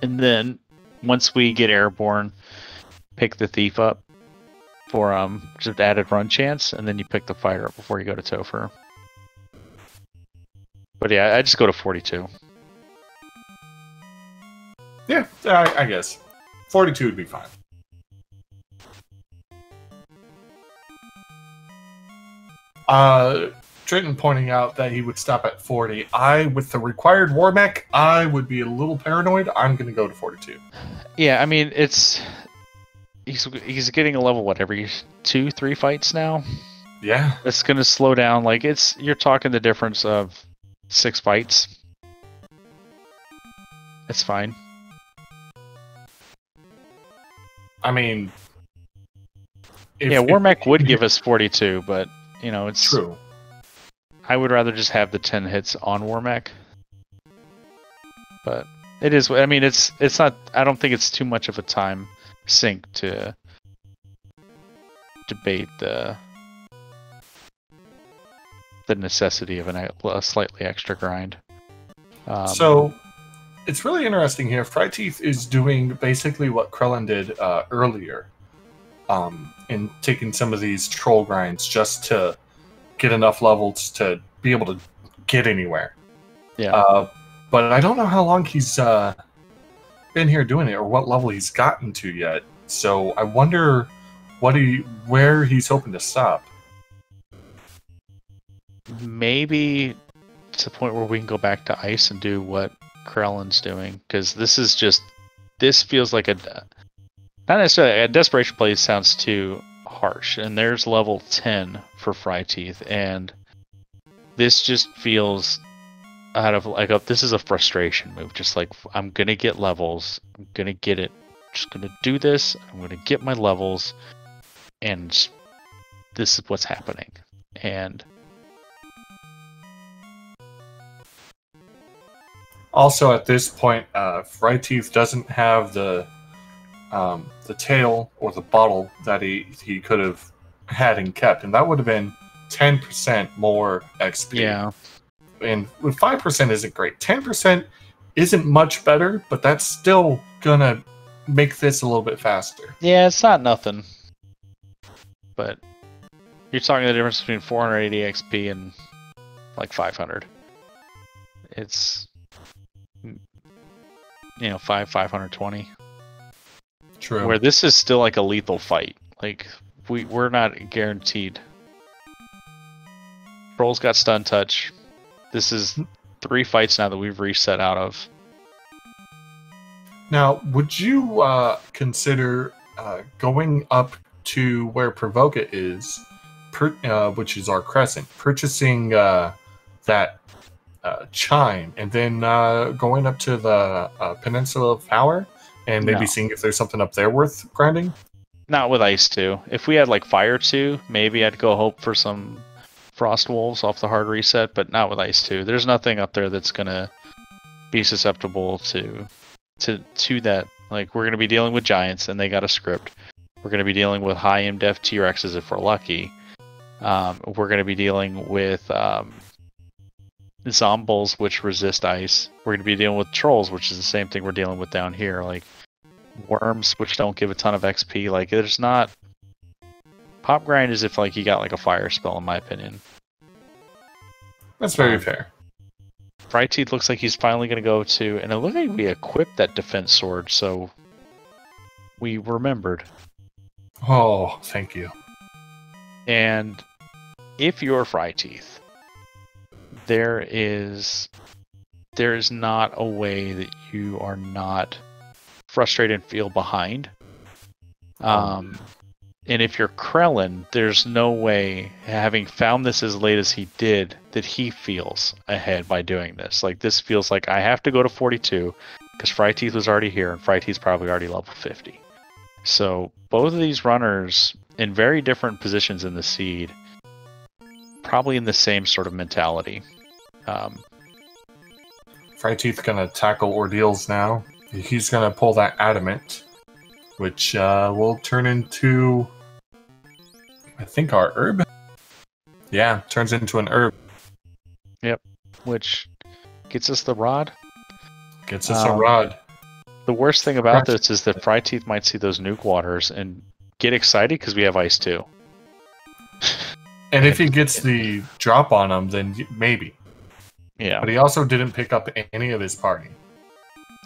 And then once we get airborne, pick the thief up for just added run chance, and then you pick the fighter up before you go to Topher. But yeah, I just go to 42. Yeah, I guess 42 would be fine. Trenton pointing out that he would stop at 40. With the required war mech, I would be a little paranoid. I'm going to go to 42. Yeah, I mean, he's getting a level, every 2-3 fights now? Yeah. It's going to slow down. Like, you're talking the difference of 6 fights. It's fine. I mean... War mech would give us 42, but, it's... True. I would rather just have the 10 hits on war mech. But it is... I mean, it's not... I don't think it's too much of a time sink to debate the necessity of a slightly extra grind. So... It's really interesting here. fryteeth is doing basically what Krelen did earlier, in taking some of these troll grinds just to get enough levels to be able to get anywhere. Yeah. But I don't know how long he's been here doing it or what level he's gotten to yet. So I wonder where he's hoping to stop. Maybe to the point where we can go back to ice and do what Krelen's doing, because this feels like not necessarily a desperation play. Sounds too harsh, and there's level 10 for fryteeth, and this just feels out of this is a frustration move. Just like, I'm gonna get levels, I'm gonna get it, just gonna do this, I'm gonna get my levels, and this is what's happening. And also, at this point, fryteeth doesn't have the tail or the bottle that he could have had and kept, and that would have been 10% more XP. Yeah. And with 5% isn't great. 10% isn't much better, but that's still gonna make this a little bit faster. Yeah, it's not nothing. But you're talking the difference between 480 XP and like 500. It's 520. True. Where this is still like a lethal fight. Like, we're not guaranteed. Trolls got stun touch. This is 3 fights now that we've reset out of. Now, would you consider going up to where Provoca is, which is our crescent, purchasing that chime, and then going up to the Peninsula of Power, and maybe seeing if there's something up there worth grinding? Not with Ice 2. If we had like Fire 2, maybe I'd go hope for some Frost Wolves off the hard reset, but not with Ice 2. There's nothing up there that's gonna be susceptible to that. Like, we're gonna be dealing with giants, and they got a script. We're gonna be dealing with high MDef T-Rexes if we're lucky. We're gonna be dealing with Zombles, which resist ice. We're going to be dealing with trolls, which is the same thing we're dealing with down here. Like, worms, which don't give a ton of XP. Like, there's not... Pop grind is if, like, you got, like, a fire spell, in my opinion. That's very fair. fryteeth looks like he's finally going to go to... And it looks like we equipped that defense sword, so... We remembered. Oh, thank you. And if you're fryteeth, there is not a way that you are not frustrated and feel behind. And if you're Krelen, there's no way, having found this as late as he did, that he feels ahead by doing this. Like, this feels like I have to go to 42, because fryteeth was already here, and fryteeth's probably already level 50. So, both of these runners, in very different positions in the seed, probably in the same sort of mentality. Fryteeth gonna tackle ordeals now. He's gonna pull that adamant, which will turn into, I think, our herb. Yeah, turns into an herb. Yep, which gets us the rod. Gets us a rod. The worst thing about this is that fryteeth might see those nuke waters and get excited because we have ice too. And if he gets the drop on him, then maybe. Yeah. But he also didn't pick up any of his party.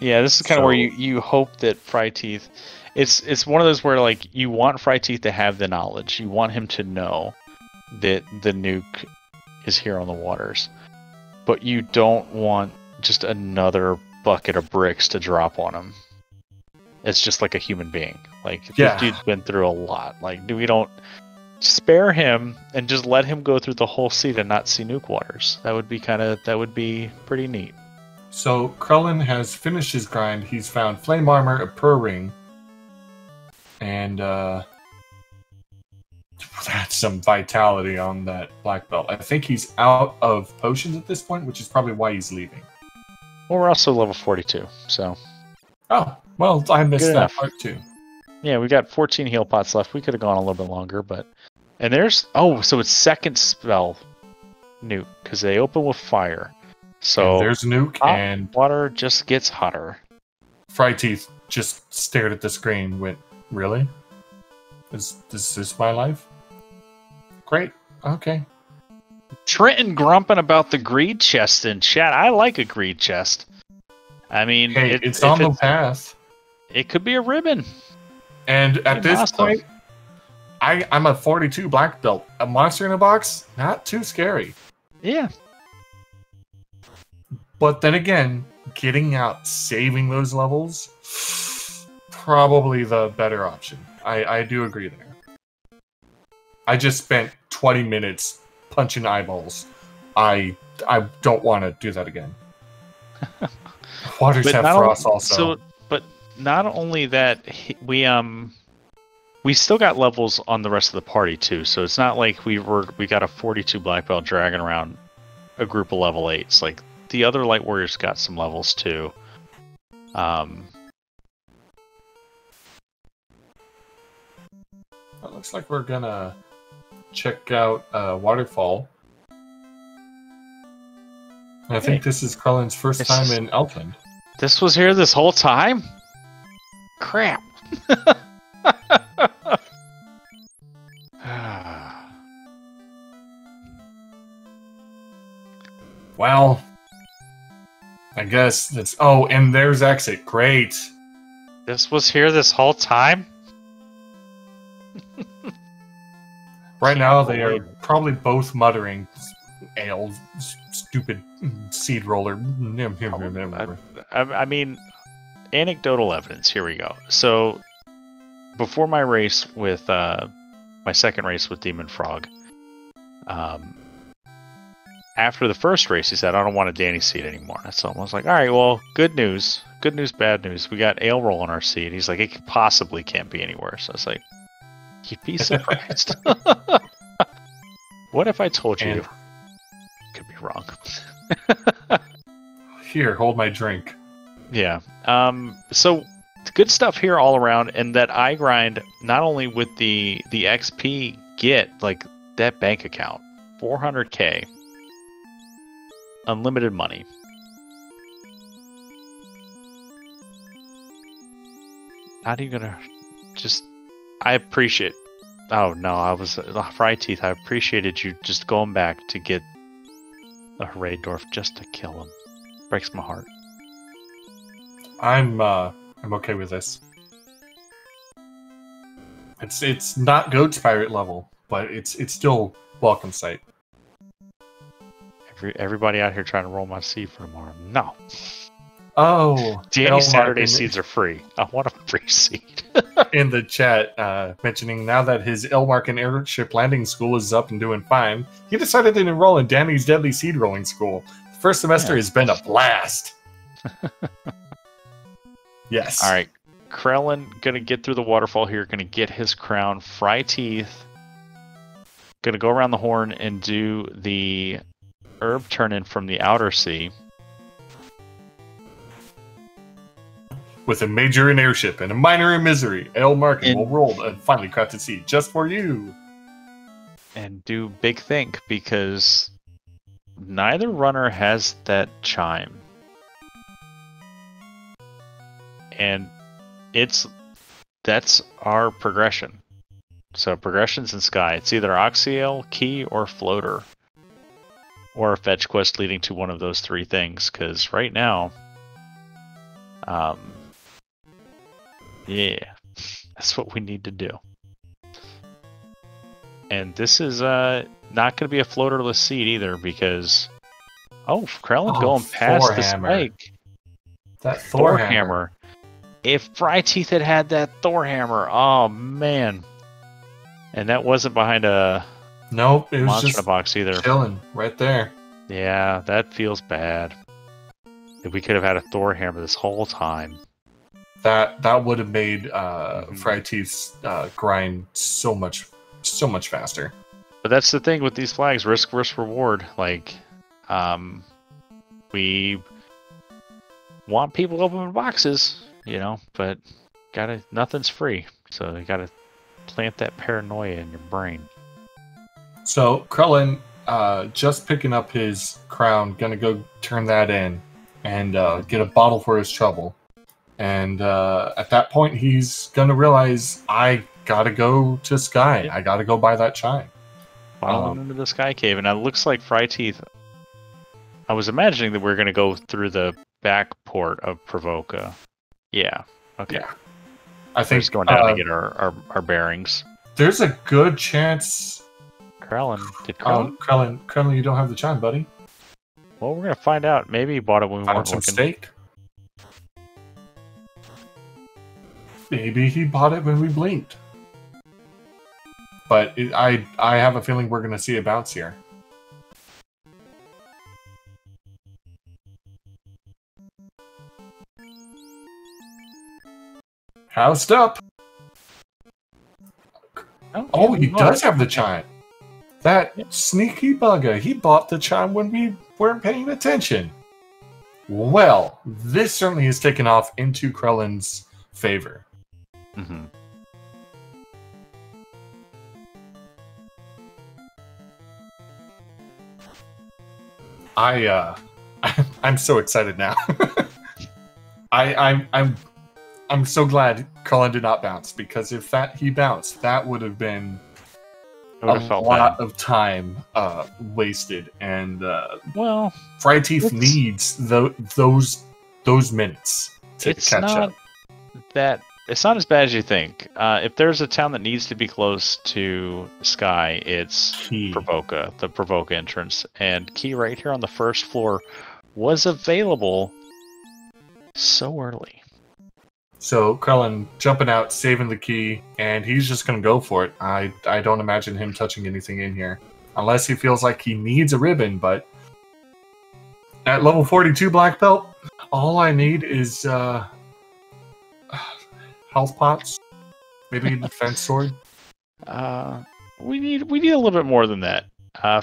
Yeah, this is kind of where you hope that fryteeth... It's one of those where, like, you want fryteeth to have the knowledge. You want him to know that the nuke is here on the waters. But you don't want just another bucket of bricks to drop on him. It's just like a human being. Like, this dude's been through a lot. Like, we don't spare him and just let him go through the whole seed and not see nuke waters. That would be pretty neat. So Krelen has finished his grind. He's found flame armor, a pro ring, and that's some vitality on that black belt. I think he's out of potions at this point, which is probably why he's leaving. Well, we're also level 42, so... Oh, well, I missed that part too. Yeah, we got 14 heal pots left. We could have gone a little bit longer, but... And there's... Oh, so it's second spell nuke, because they open with fire. So and there's nuke, and... water just gets hotter. Fryteeth just stared at the screen, went, really? Is this my life? Great, okay. Trenton grumping about the greed chest in chat. I like a greed chest. I mean... Hey, it's on the path. It could be a ribbon. And at this point... I'm a 42 black belt. A monster in a box? Not too scary. Yeah. But then again, getting out, saving those levels, probably the better option. I do agree there. I just spent 20 minutes punching eyeballs. I don't want to do that again. Waters have frost also. But not only that, we still got levels on the rest of the party too, so it's not like we got a 42 black belt dragging around a group of level 8s. Like, the other light warriors got some levels too. It looks like we're gonna check out Waterfall. I think this is Krelen's first time in Elfland. This was here this whole time? Crap. Well, I guess that's... Oh, and there's exit. Great. This was here this whole time? Right now, they are probably both muttering, ale, stupid seed roller. I mean, anecdotal evidence. Here we go. So, before my race with... my second race with Demon Frog, after the first race, he said, I don't want a Danny seed anymore. So I was like, all right, well, good news. Good news, bad news. We got ale roll on our seed. He's like, it possibly can't be any worse. I was like, you'd be surprised. What if I told you? Could be wrong. Here, hold my drink. Yeah. So good stuff here all around, and that I grind not only with the XP get, like that bank account, 400k. Unlimited money. Not even gonna just... I appreciate... Oh no, I was... fryteeth, I appreciated you just going back to get a Hraydorf just to kill him. Breaks my heart. I'm okay with this. It's not Goat's Pirate level, but it's still welcome sight. Everybody out here trying to roll my seed for tomorrow. No. Oh, Danny Saturday seeds are free. I want a free seed. In the chat, mentioning now that his Elmark Airship Landing School is up and doing fine, he decided to enroll in Danny's Deadly Seed Rolling School. The first semester has been a blast. Yes. All right. Krelen gonna get through the waterfall here, gonna get his crown. fryteeth gonna go around the horn and do the herb turn-in from the outer sea. With a major in airship and a minor in misery, Elmark will roll and finally crafted seed just for you. And do big think, because neither runner has that chime. And that's our progression. So progression's in sky. It's either Oxyale, Key, or Floater. Or a fetch quest leading to one of those three things, because right now, yeah, that's what we need to do. And this is not going to be a floaterless seed either, because Krelen going past the spike. That Thor hammer. If fryteeth had that Thor hammer, oh man. And that wasn't behind a nope, it was monster just box either. Chilling right there. Yeah, that feels bad. If we could have had a Thor hammer this whole time. That would have made fryteeth's grind so much faster. But that's the thing with these flags, risk versus reward. Like, we want people to open boxes, you know, but nothing's free. So you gotta plant that paranoia in your brain. So Krelen, just picking up his crown, gonna go turn that in and get a bottle for his trouble. And at that point, he's gonna realize, I gotta go to Sky. I gotta go buy that chime. Following into the Sky Cave, and it looks like fryteeth. I was imagining that we're gonna go through the back port of Provoca. Yeah. Okay. Yeah. I think we're just going down to get our bearings. There's a good chance. Krelen, did Krelen? Krelen, you don't have the chime, buddy. Well, we're gonna find out. Maybe he bought it when we weren't looking. Steak. Maybe he bought it when we blinked. But I have a feeling we're going to see a bounce here. Housed up. Oh, he does have the chime. That sneaky bugger. He bought the chime when we weren't paying attention. Well, this certainly has taken off into Krelen's favor. Mm-hmm. I'm so excited now. I'm so glad Krelen did not bounce, because if he bounced, that would have been a lot of time wasted, and well, fryteeth needs those minutes to catch up. It's not as bad as you think. If there's a town that needs to be close to Sky, it's Provoca, the Provoca entrance. And Key right here on the first floor was available so early. So Krelen jumping out, saving the key, and he's just going to go for it. I don't imagine him touching anything in here. Unless he feels like he needs a ribbon, but at level 42 black belt, all I need is health pots, maybe a defense sword. We need a little bit more than that.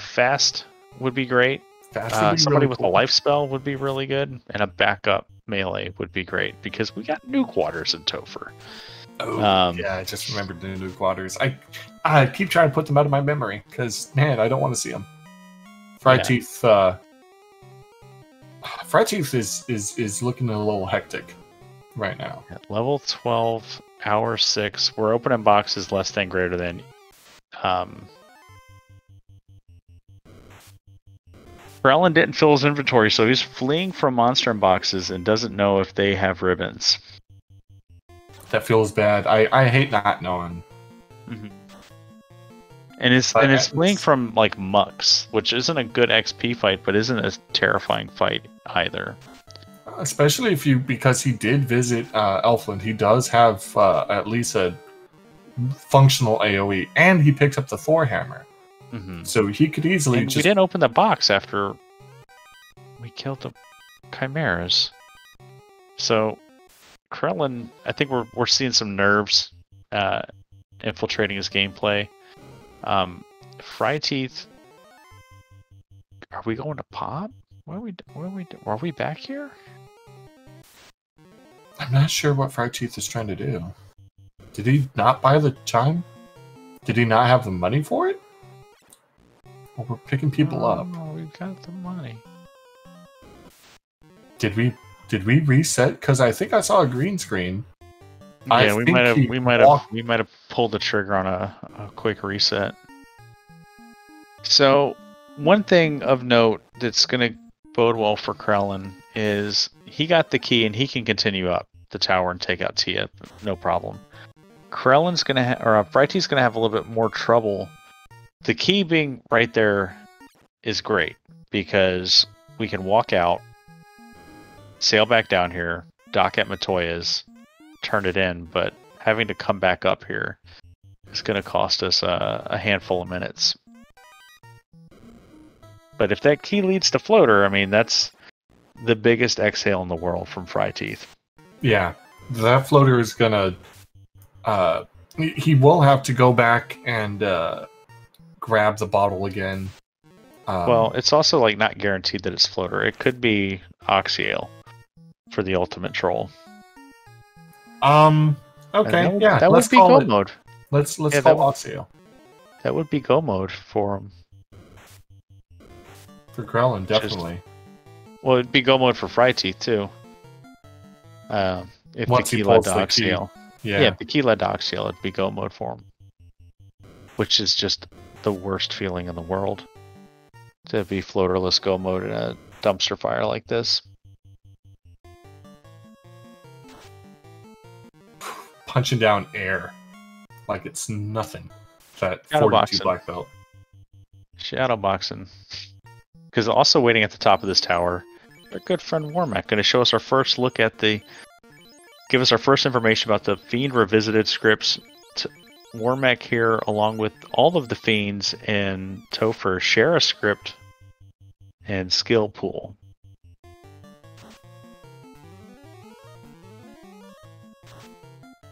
Fast would be great. Somebody really with a life spell would be really good, and a backup melee would be great, because we got nuke waters in Topher. Oh, yeah, I just remembered the nuke waters. I keep trying to put them out of my memory, because man, I don't want to see them. fryteeth, fryteeth is looking a little hectic right now. At level 12, hour 6. We're opening boxes less than greater than. Krelen didn't fill his inventory, so he's fleeing from monster boxes and doesn't know if they have ribbons. That feels bad. I hate not knowing. Mm-hmm. And it's fleeing from like mucks, which isn't a good XP fight, but isn't a terrifying fight either. Especially if you, because he did visit Elfland, he does have at least a functional AoE, and he picked up the Thor hammer. So he could easily we didn't open the box after we killed the chimeras. So Krelen, I think we're seeing some nerves infiltrating his gameplay. Fryteeth, are we going to pop? Are we back here? I'm not sure what Fryteeth is trying to do. Did he not buy the chime? Did he not have the money for it? Well, we're picking people up. Oh, we've got the money. Did we reset? Because I think I saw a green screen. Yeah, we might have pulled the trigger on a quick reset. So one thing of note that's going to bode well for Krelen is he got the key and he can continue up the tower and take out Tia, no problem. Krelen's going to Fryteeth's going to have a little bit more trouble. The key being right there is great because we can walk out, sail back down here, dock at Matoya's, turn it in, but having to come back up here is going to cost us a handful of minutes. But if that key leads to floater, I mean, that's the biggest exhale in the world from Fryteeth. Yeah, that floater is gonna. He will have to go back and grab the bottle again. Well, it's also like not guaranteed that it's floater. It could be Oxyale for the ultimate troll. Okay, yeah, that would be go mode. Let's call Oxyale. That would be go mode for him. For Krelen, definitely. Well, it'd be go mode for Fryteeth too. If Once the key led to Oxyale. Yeah, if the key led to Oxyale, it'd be go mode for him. Which is just the worst feeling in the world. To be floaterless go mode in a dumpster fire like this. Punching down air like it's nothing. That Shadow 42 boxing. black belt. Shadow boxing. Because also waiting at the top of this tower, our good friend Wormack going to show us our first look at give us our first information about the Fiend Revisited scripts. Wormack here, along with all of the Fiends and Topher, share a script and skill pool.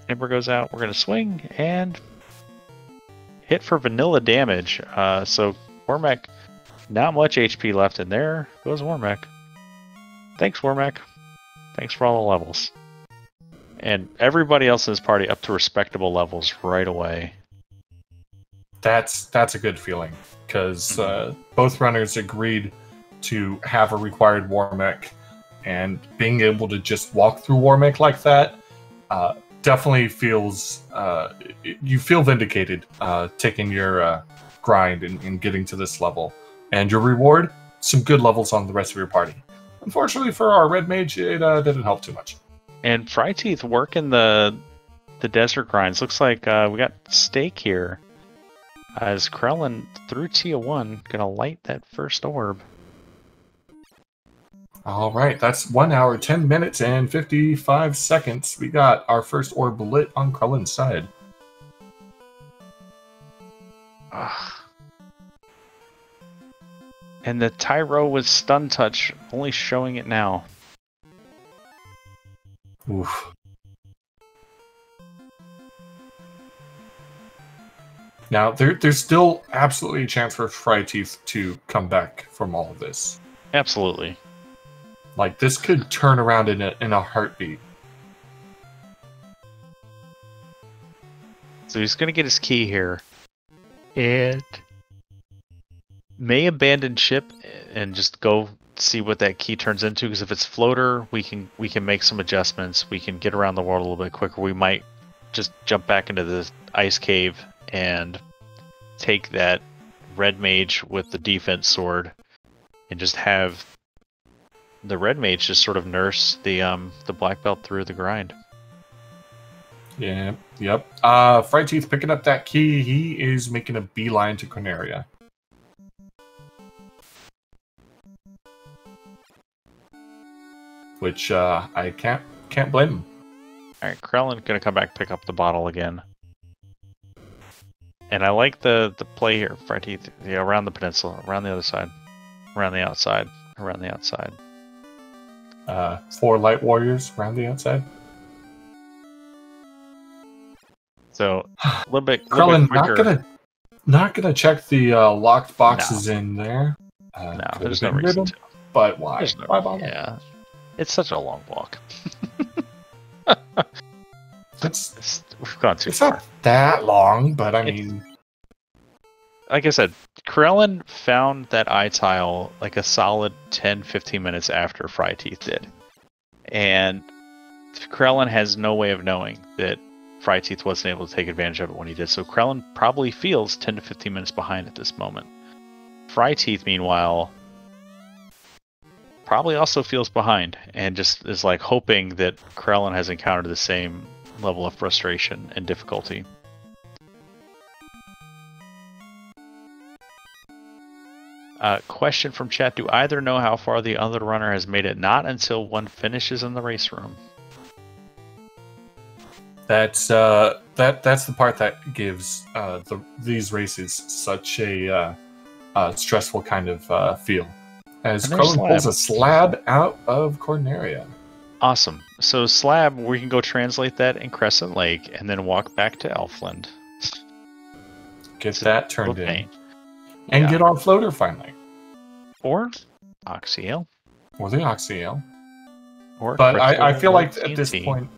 Ember goes out, we're going to swing and hit for vanilla damage. So Wormack, not much HP left in there. Goes Wormack. Thanks, Wormack. Thanks for all the levels. And everybody else in this party up to respectable levels right away. That's a good feeling, because both runners agreed to have a required Wormack, and being able to just walk through Wormack like that definitely feels... you feel vindicated taking your grind and getting to this level. And your reward, some good levels on the rest of your party. Unfortunately for our red mage, it didn't help too much. And Fryteeth working the desert grinds. Looks like we got Stake here. As Krelen through Tia 1 gonna light that first orb. Alright, that's 1 hour, 10 minutes, and 55 seconds. We got our first orb lit on Krelen's side. And the Tyro with stun touch, only showing it now. Oof. Now, there's still absolutely a chance for Fryteeth to come back from all of this. Absolutely. Like, this could turn around in a heartbeat. So he's going to get his key here. And may abandon ship and just go see what that key turns into, because if it's floater, we can make some adjustments. We can get around the world a little bit quicker. We might just jump back into the ice cave and take that red mage with the defense sword and just have the red mage just sort of nurse the black belt through the grind. Yeah, yep. Fryteeth picking up that key. He is making a beeline to Corneria. which I can't blame him. All right, Krelen gonna come back, pick up the bottle again. And I like the play here, fryteeth. Yeah, around the peninsula, around the other side, around the outside, around the outside. 4 light warriors around the outside. So a little bit Krelen, quicker. not gonna check the locked boxes in there. No, there's no reason to. But why? No, Why bother? Yeah, it's such a long walk. We've gone too far. Not that long, but I mean, like I said, Krelen found that eye tile like a solid 10-15 minutes after fryteeth did, and Krelen has no way of knowing that fryteeth wasn't able to take advantage of it when he did. So Krelen probably feels 10 to 15 minutes behind at this moment. Fryteeth, meanwhile, probably also feels behind and just is like hoping that Krelen has encountered the same level of frustration and difficulty. Question from chat: do either know how far the other runner has made it? Not until one finishes in the race room. that's the part that gives these races such a stressful kind of feel. As Krelen pulls a slab out of Corneria. Awesome. So slab, we can go translate that in Crescent Lake and then walk back to Elfland. Get that turned in. Yeah. And get on floater finally. Or Oxyale. Or the Oxyale. Or but I feel like TNT. at this point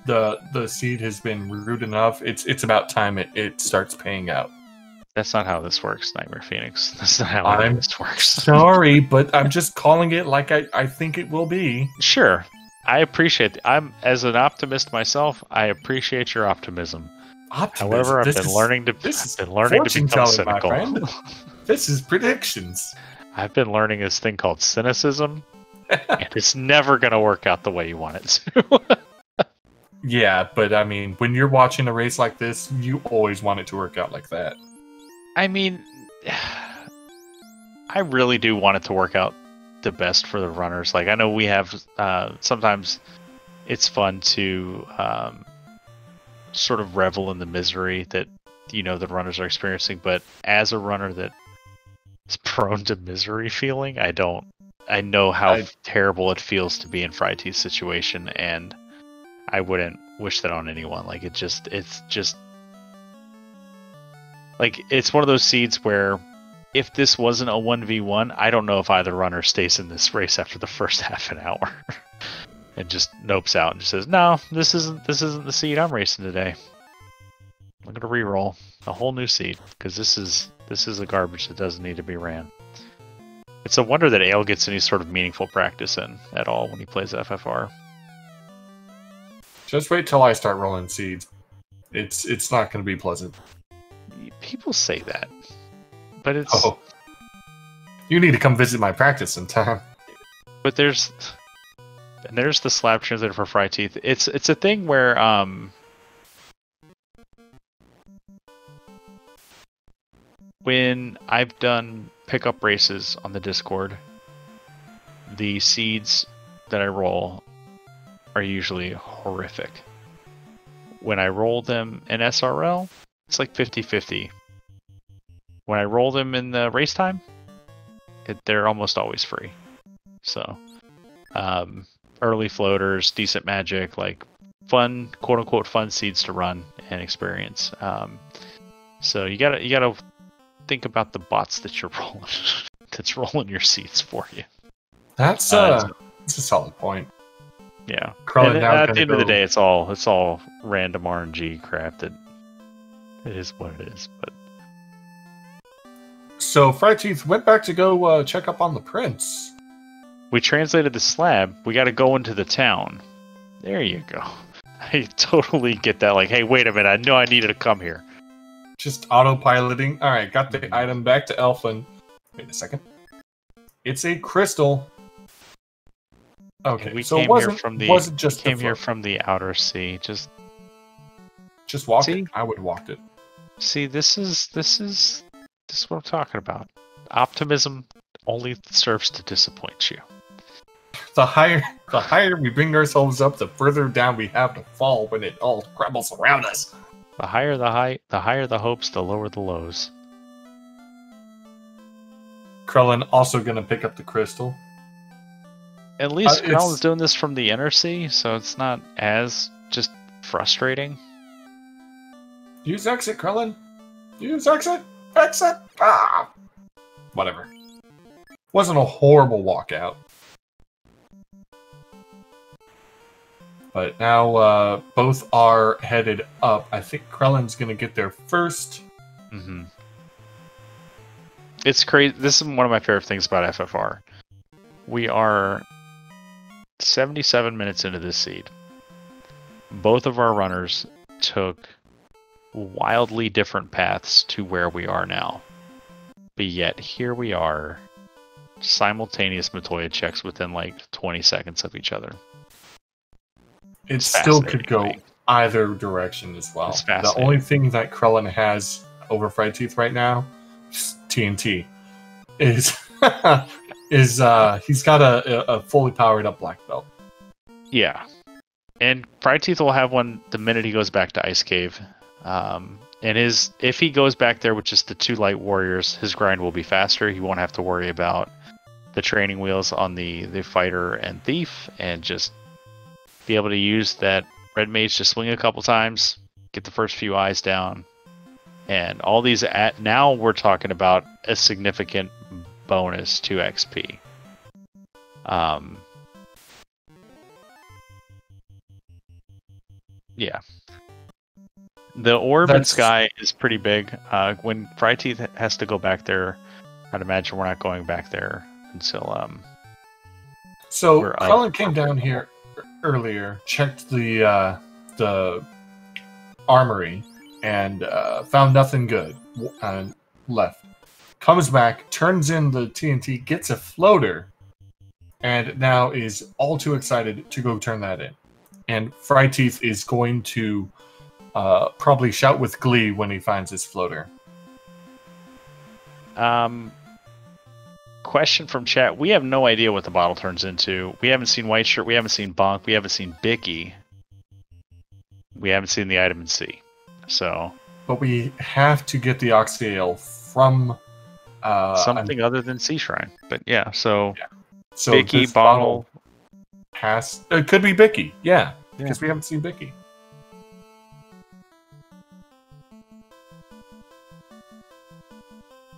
the seed has been rude enough. It's about time it starts paying out. That's not how this works, Nightmare Phoenix. That's not how this works. Sorry, but I'm just calling it like I think it will be. Sure. I appreciate I'm as an optimist myself, I appreciate your optimism. However, I've been learning to become cynical. This is predictions. I've been learning this thing called cynicism, and it's never going to work out the way you want it to. Yeah, but I mean, when you're watching a race like this, you always want it to work out like that. I mean, I really do want it to work out the best for the runners. Like, I know we have, sometimes it's fun to sort of revel in the misery that, the runners are experiencing, but as a runner that is prone to misery feeling, I know how terrible it feels to be in fryteeth's situation, and I wouldn't wish that on anyone. Like, it's just like, it's one of those seeds where if this wasn't a 1v1, I don't know if either runner stays in this race after the first half an hour and just nopes out and just says, no, this isn't the seed I'm racing today. I'm gonna re-roll a whole new seed because this is a garbage that doesn't need to be ran. It's a wonder that Ale gets any sort of meaningful practice in at all when he plays FFR. Just wait till I start rolling seeds. It's not going to be pleasant. People say that, but it's. Oh, you need to come visit my practice sometime. But there's the slab translator for fryteeth. It's a thing where when I've done pickup races on the Discord, the seeds that I roll are usually horrific. When I roll them in SRL, it's like 50-50. When I roll them in the race time, they're almost always free. So, early floaters, decent magic, like fun, quote-unquote fun seeds to run and experience. So you gotta think about the bots that you're rolling, that's rolling your seeds for you. That's a solid point. Yeah. And at the end of the day, it's all random RNG crap that it is what it is. But so fryteeth went back to go check up on the prince. We translated the slab. We got to go into the town. There you go. I totally get that. Like, hey, wait a minute. I know I needed to come here. Just autopiloting. All right, got the item back to Elfland. Wait a second. It's a crystal. Okay, we so came it here from the outer sea. Just walk see? it. I would walk it. See, this is what I'm talking about. Optimism only serves to disappoint you. the higher we bring ourselves up, the further down we have to fall when it all crumbles around us. The higher the height, the higher the hopes, the lower the lows. Krelen also going to pick up the crystal. At least Krelen's doing this from the inner sea, so it's not as just frustrating. Use exit, Krelen. Use exit. Exit. Ah. Whatever. Wasn't a horrible walkout. But now both are headed up. I think Krelen's going to get there first. Mm-hmm. It's crazy. This is one of my favorite things about FFR. We are 77 minutes into this seed. Both of our runners took wildly different paths to where we are now. But yet, here we are, simultaneous Matoya checks within like 20 seconds of each other. It still could go either direction as well. The only thing that Krelen has over fryteeth right now, TNT, is he's got a fully powered up black belt. Yeah, and fryteeth will have one the minute he goes back to Ice Cave. And if he goes back there with just the 2 light warriors, his grind will be faster. He won't have to worry about the training wheels on the fighter and thief, and just be able to use that red mage to swing a couple times, get the first few eyes down, and all these. Now we're talking about a significant bonus to XP. Yeah. The orb in sky is pretty big. When fryteeth has to go back there, I'd imagine we're not going back there until So Krelen came down here earlier, checked the armory, and found nothing good. Left. Comes back, turns in the TNT, gets a floater, and now is all too excited to go turn that in. And fryteeth is going to probably shout with glee when he finds his floater. Question from chat. We have no idea what the bottle turns into. We haven't seen White Shirt. We haven't seen Bonk. We haven't seen Bicky. We haven't seen the item in C. So, but we have to get the Oxyale from something other than Sea Shrine. But yeah, so Bicky bottle has it could be Bicky. Yeah, because we haven't seen Bicky.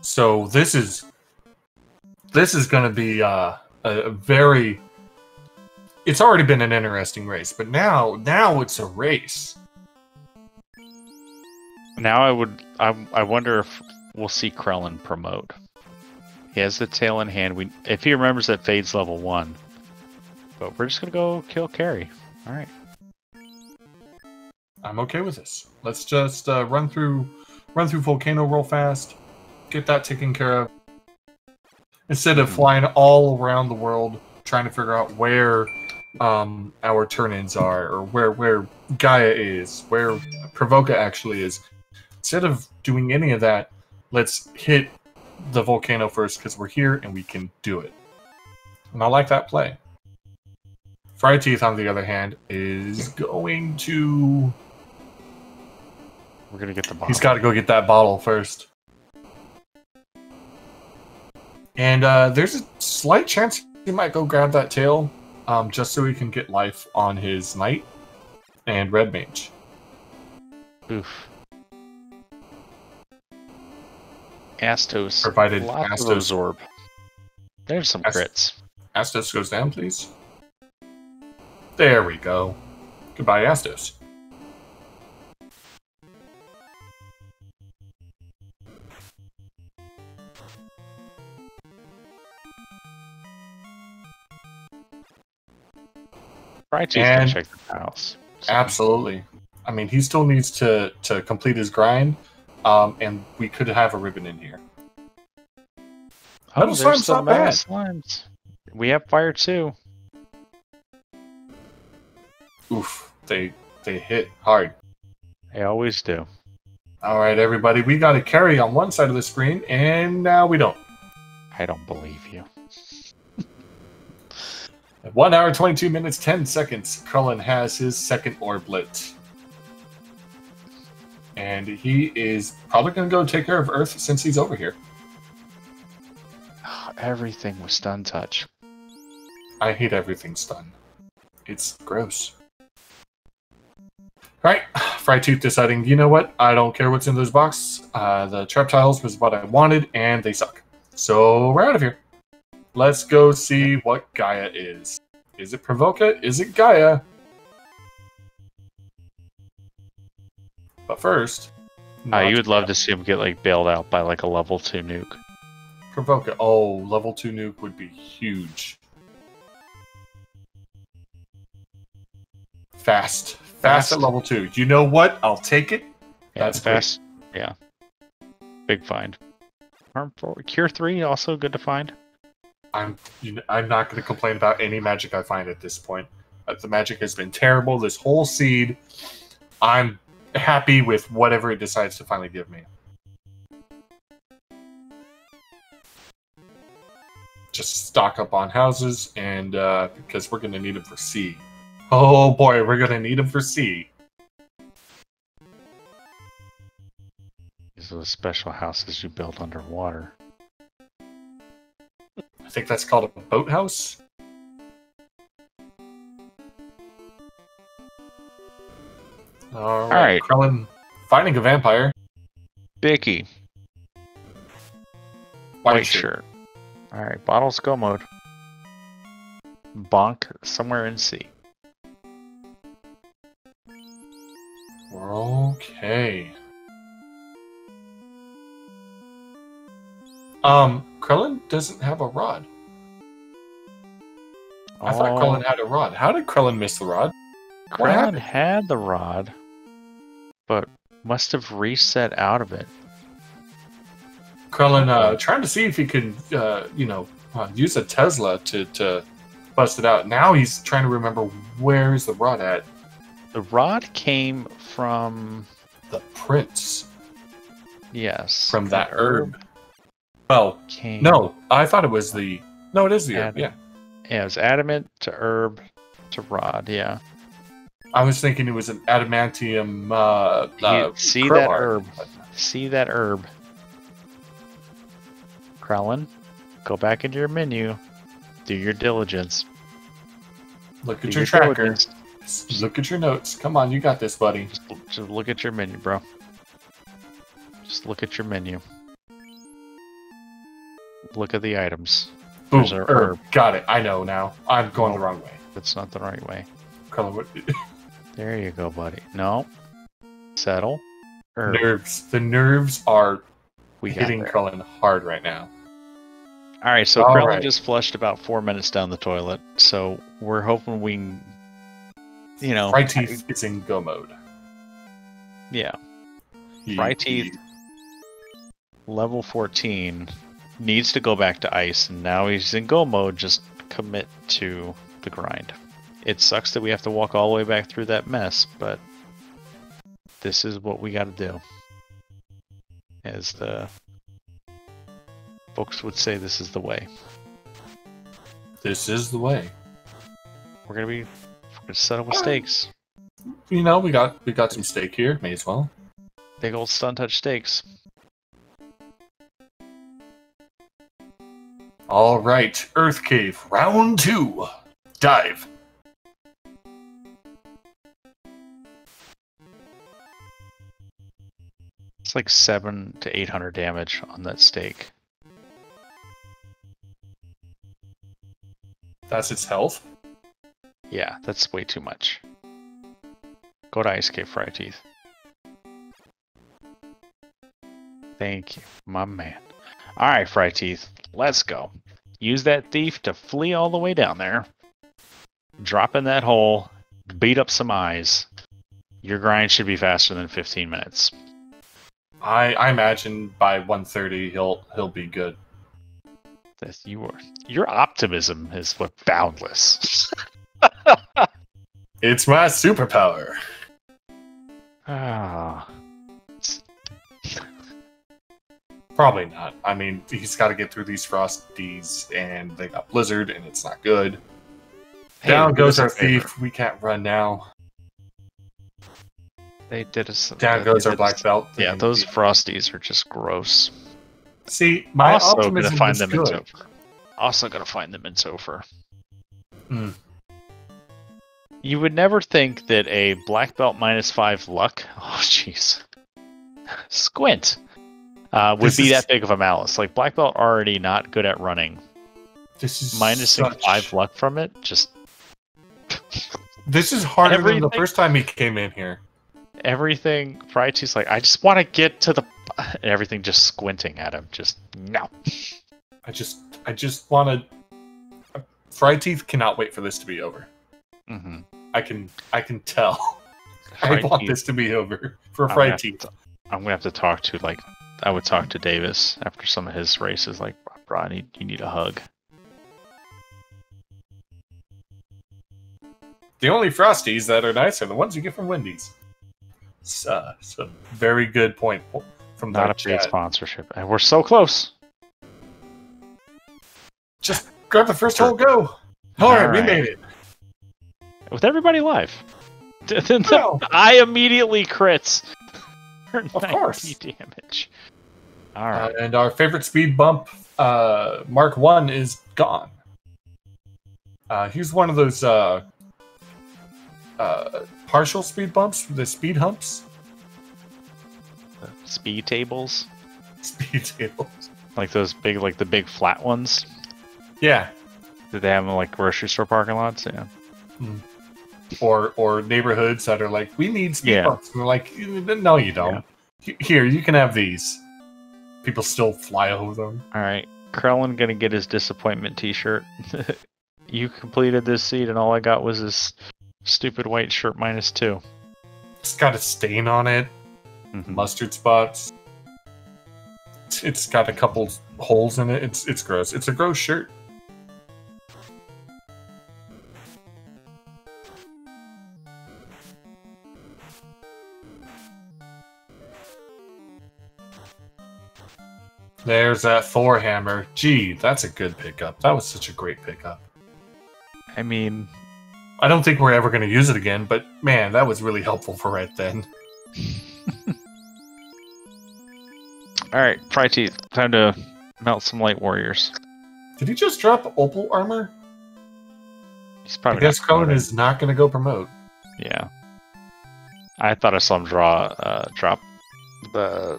So this is going to be a very. It's already been an interesting race, but now it's a race. Now I wonder if we'll see Krelen promote. He has the tail in hand. If he remembers that Fade's level 1, but we're just gonna go kill Carrie. All right. I'm okay with this. Let's just run through Volcano real fast. Get that taken care of. Instead of flying all around the world trying to figure out where our turn-ins are, or where Gaia is, where Provoca actually is. Instead of doing any of that, let's hit the volcano first because we're here and we can do it. And I like that play. fryteeth, on the other hand, is going to... We're going to get the bottle. He's got to go get that bottle first. And there's a slight chance he might go grab that tail, just so he can get life on his knight and red mage. Oof. Astos. Provided Lots Astos of absorb. There's some crits. Astos goes down, please. There we go. Goodbye, Astos. Fryteeth's gonna check the house. So. Absolutely. I mean, he still needs to complete his grind, and we could have a ribbon in here. Oh, there's some bad slimes. We have fire too. Oof, they hit hard. They always do. All right, everybody, we got a carry on one side of the screen, and now we don't. I don't believe you. At 1 hour, 22 minutes, 10 seconds, Krelen has his second orb lit. And he is probably going to go take care of Earth since he's over here. Everything was stun touch. I hate everything stun. It's gross. Right, fryteeth deciding, you know what? I don't care what's in those boxes. The trap tiles was what I wanted, and they suck. So we're out of here. Let's go see what Gaia is. Is it Provoca? Is it Gaia? But first... you would love to see him get like bailed out by like a level 2 nuke. Provoca. Oh, level 2 nuke would be huge. Fast at level 2. You know what? I'll take it. Yeah, that's fast. Great. Yeah. Big find. Harmful. Cure 3 also good to find. I'm not going to complain about any magic I find at this point. The magic has been terrible this whole seed. I'm happy with whatever it decides to finally give me. Just stock up on houses, and because we're going to need them for C. Oh boy, we're going to need them for C. These are the special houses you build underwater. I think that's called a boathouse. All right. Krelen finding a vampire. Bicky. White shirt. Alright, bottles go mode. Bonk somewhere in C. Okay. Krelen doesn't have a rod. I thought Krelen had a rod. How did Krelen miss the rod? Krelen had the rod, but must have reset out of it. Krelen trying to see if he could, use a Tesla to bust it out. Now he's trying to remember where's the rod at. The rod came from the prince. Yes. From that herb. Well, no, I thought it was the... No, it is the herb, yeah. Yeah, it was adamant to herb to rod, yeah. I was thinking it was an adamantium see that herb. See that herb. Krelen, go back into your menu. Do your diligence. Look at your tracker. Look at your notes. Come on, you got this, buddy. Just look at your menu, bro. Just look at your menu. Look at the items. Boom, there's our herb. Got it. I know now. I'm going the wrong way. That's not the right way. Krelen, what? There you go, buddy. No. Settle. Herb. Nerves. The nerves are hitting Krelen hard right now. Alright, so Krelen just flushed about 4 minutes down the toilet, so we're hoping we can, fryteeth is in go mode. Yeah. Fryteeth, level 14, needs to go back to ice, and now he's in go mode, just commit to the grind. It sucks that we have to walk all the way back through that mess, but this is what we gotta do. As the folks would say, this is the way. This is the way. We're gonna settle with stakes. We got some steak here. May as well. Big old stun touch stakes. All right, Earth Cave, round 2. Dive. It's like 700 to 800 damage on that stake. That's its health? Yeah, that's way too much. Go to Ice Cave, Fryteeth. Thank you, my man. Alright, Fryteeth, let's go. Use that thief to flee all the way down there. Drop in that hole, beat up some eyes. Your grind should be faster than 15 minutes. I imagine by 1:30 he'll be good. Your optimism is what boundless. It's my superpower. Probably not. I mean, he's got to get through these frosties, and they got blizzard, and it's not good. Down goes our thief. We can't run now. They did us. Down goes our black belt. Yeah, those frosties are just gross. See, my also optimism gonna find is them good. in Topher. Also gonna find them in Topher. You would never think that a black belt -5 luck. Oh, jeez. Squint. Would be that big of a malice. Like, black belt already not good at running. This is minusing 5 luck from it. Just. This is harder than the first time he came in here. Everything. fryteeth's like, I just want to get to the. And everything just squinting at him. Just no. I just want to. fryteeth cannot wait for this to be over. Mm-hmm. I can tell. I want this to be over for fryteeth. I'm gonna have to talk to, like, I would talk to Davis after some of his races. Like, bro, you need a hug. The only frosties that are nice are the ones you get from Wendy's. So very good point from not a paid sponsorship, and we're so close. Just grab the first hole, go. All right, we made it. With everybody live. I immediately crits. Of course. Damage. All right. And our favorite speed bump, Mark 1, is gone. He's one of those partial speed bumps, the speed humps. Speed tables? Speed tables. Like those big, like the big flat ones? Yeah. Did they have them like grocery store parking lots? Yeah. Or neighborhoods that are like, we need speed bumps. And we're like, no, you don't. Yeah. Here, you can have these. People still fly over them. All right. Krelen gonna get his disappointment t-shirt. You completed this seed and all I got was this stupid white shirt -2. It's got a stain on it. Mustard spots. It's got a couple holes in it. It's gross. It's a gross shirt. There's that Thor hammer. Gee, that's a good pickup. That was such a great pickup. I mean, I don't think we're ever going to use it again, but man, that was really helpful for right then. Alright, fryteeth. Time to melt some light warriors. Did he just drop opal armor? He's probably. I guess Krelen is not going to go promote. Yeah. I thought I saw him drop the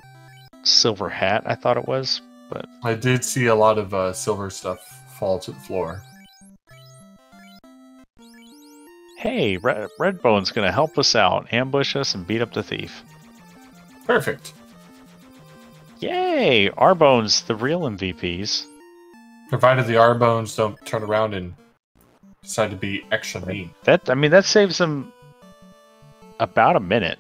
silver hat, I thought it was, but I did see a lot of silver stuff fall to the floor. Hey, Redbone's gonna help us out, ambush us, and beat up the thief. Perfect. Yay! Our-Bones, the real MVPs. Provided the R-Bones don't turn around and decide to be extra mean. That saves them about a minute.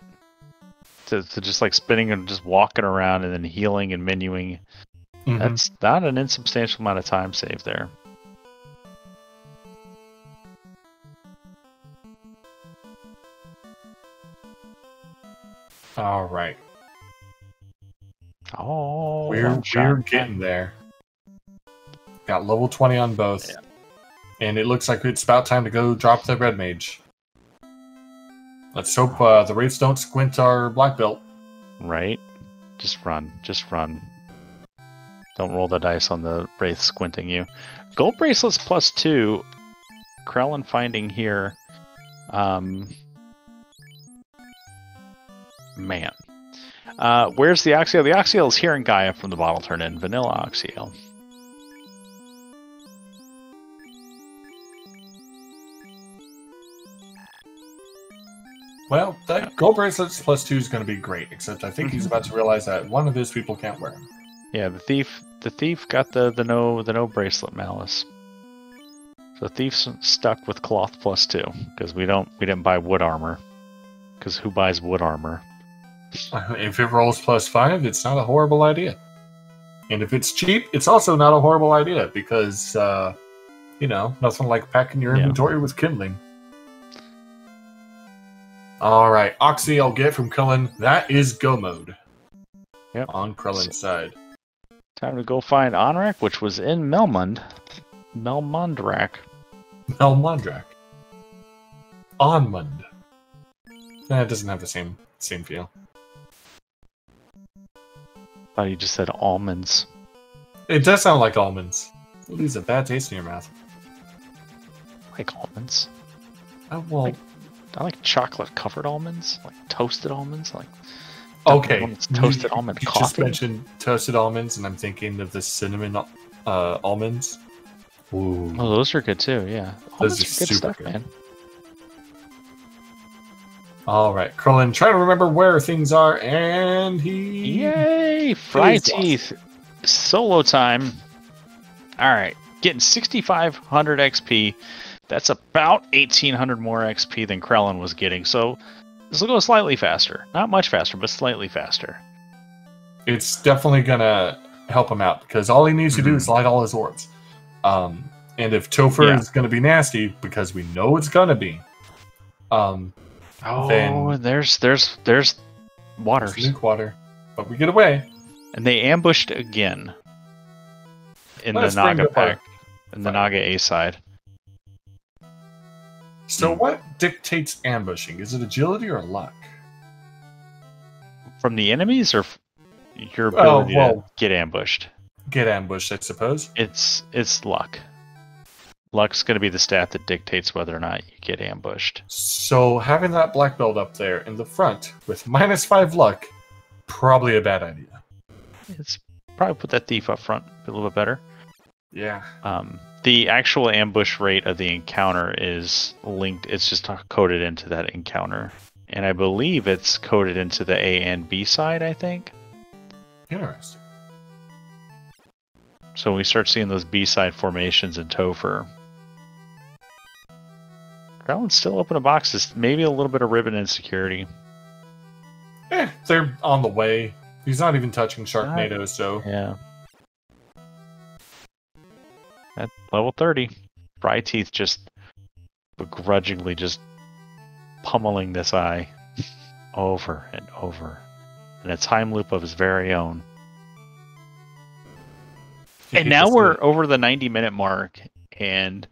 To just like spinning and just walking around and then healing and menuing. That's not an insubstantial amount of time saved there. All right. Oh, we're getting there. Got level 20 on both. Yeah. And it looks like it's about time to go drop the red mage. Let's hope the wraiths don't squint our black belt. Right. Just run. Just run. Don't roll the dice on the wraith squinting you. Gold bracelets +2. Krelen finding here. Man. Where's the Oxyale? The Oxyale is here in Gaia from the bottle turn in. Vanilla Oxyale. Well, that gold bracelets +2 is going to be great, except I think he's about to realize that one of his people can't wear them. Yeah, the thief got the no bracelet malice. So the thief's stuck with cloth +2 because we didn't buy wood armor. Because who buys wood armor? If it rolls +5, it's not a horrible idea. And if it's cheap, it's also not a horrible idea because nothing like packing your inventory with kindling. Alright, Oxy I'll get from Krelen. That is go mode. Yep. On Krelen's side. Time to go find Onrak, which was in Melmundrak. Melmundrak. almond. That doesn't have the same feel. Thought you just said almonds. It does sound like almonds. It leaves a bad taste in your mouth. I like almonds. Oh, well, I like chocolate covered almonds, like toasted almonds, like okay. Toasted almond you coffee. just mentioned toasted almonds, and I'm thinking of the cinnamon almonds. Ooh, Oh, those are good too. Yeah, those almonds are are good super stuff, good. man. All right, Krelen, try to remember where things are, and he... Yay! Fryteeth solo time. All right, getting 6,500 XP. That's about 1,800 more XP than Krelen was getting. So this will go slightly faster. Not much faster, but slightly faster. It's definitely gonna help him out because all he needs to do is light all his orbs. And if Topher is gonna be nasty, because we know it's gonna be, then there's waters. nuke water, but we get away. And they ambushed again in the Naga pack, in the Naga A side. So what dictates ambushing? Is it agility or luck? From the enemies or your ability to get ambushed? Get ambushed, I suppose. It's luck. Luck's going to be the stat that dictates whether or not you get ambushed. So having that black belt up there in the front with -5 luck, probably a bad idea. It's probably put that thief up front a little bit better. Yeah. The actual ambush rate of the encounter is linked. It's just coded into that encounter. And I believe it's coded into the A and B side, I think. Interesting. So we start seeing those B side formations in Topher. Krelen's still opening boxes. Maybe a little bit of ribbon insecurity. They're on the way. He's not even touching Sharknado, so... Yeah. At level 30, Fryteeth just begrudgingly just pummeling this eye over and over in a time loop of his very own. And now we're over the 90-minute mark, and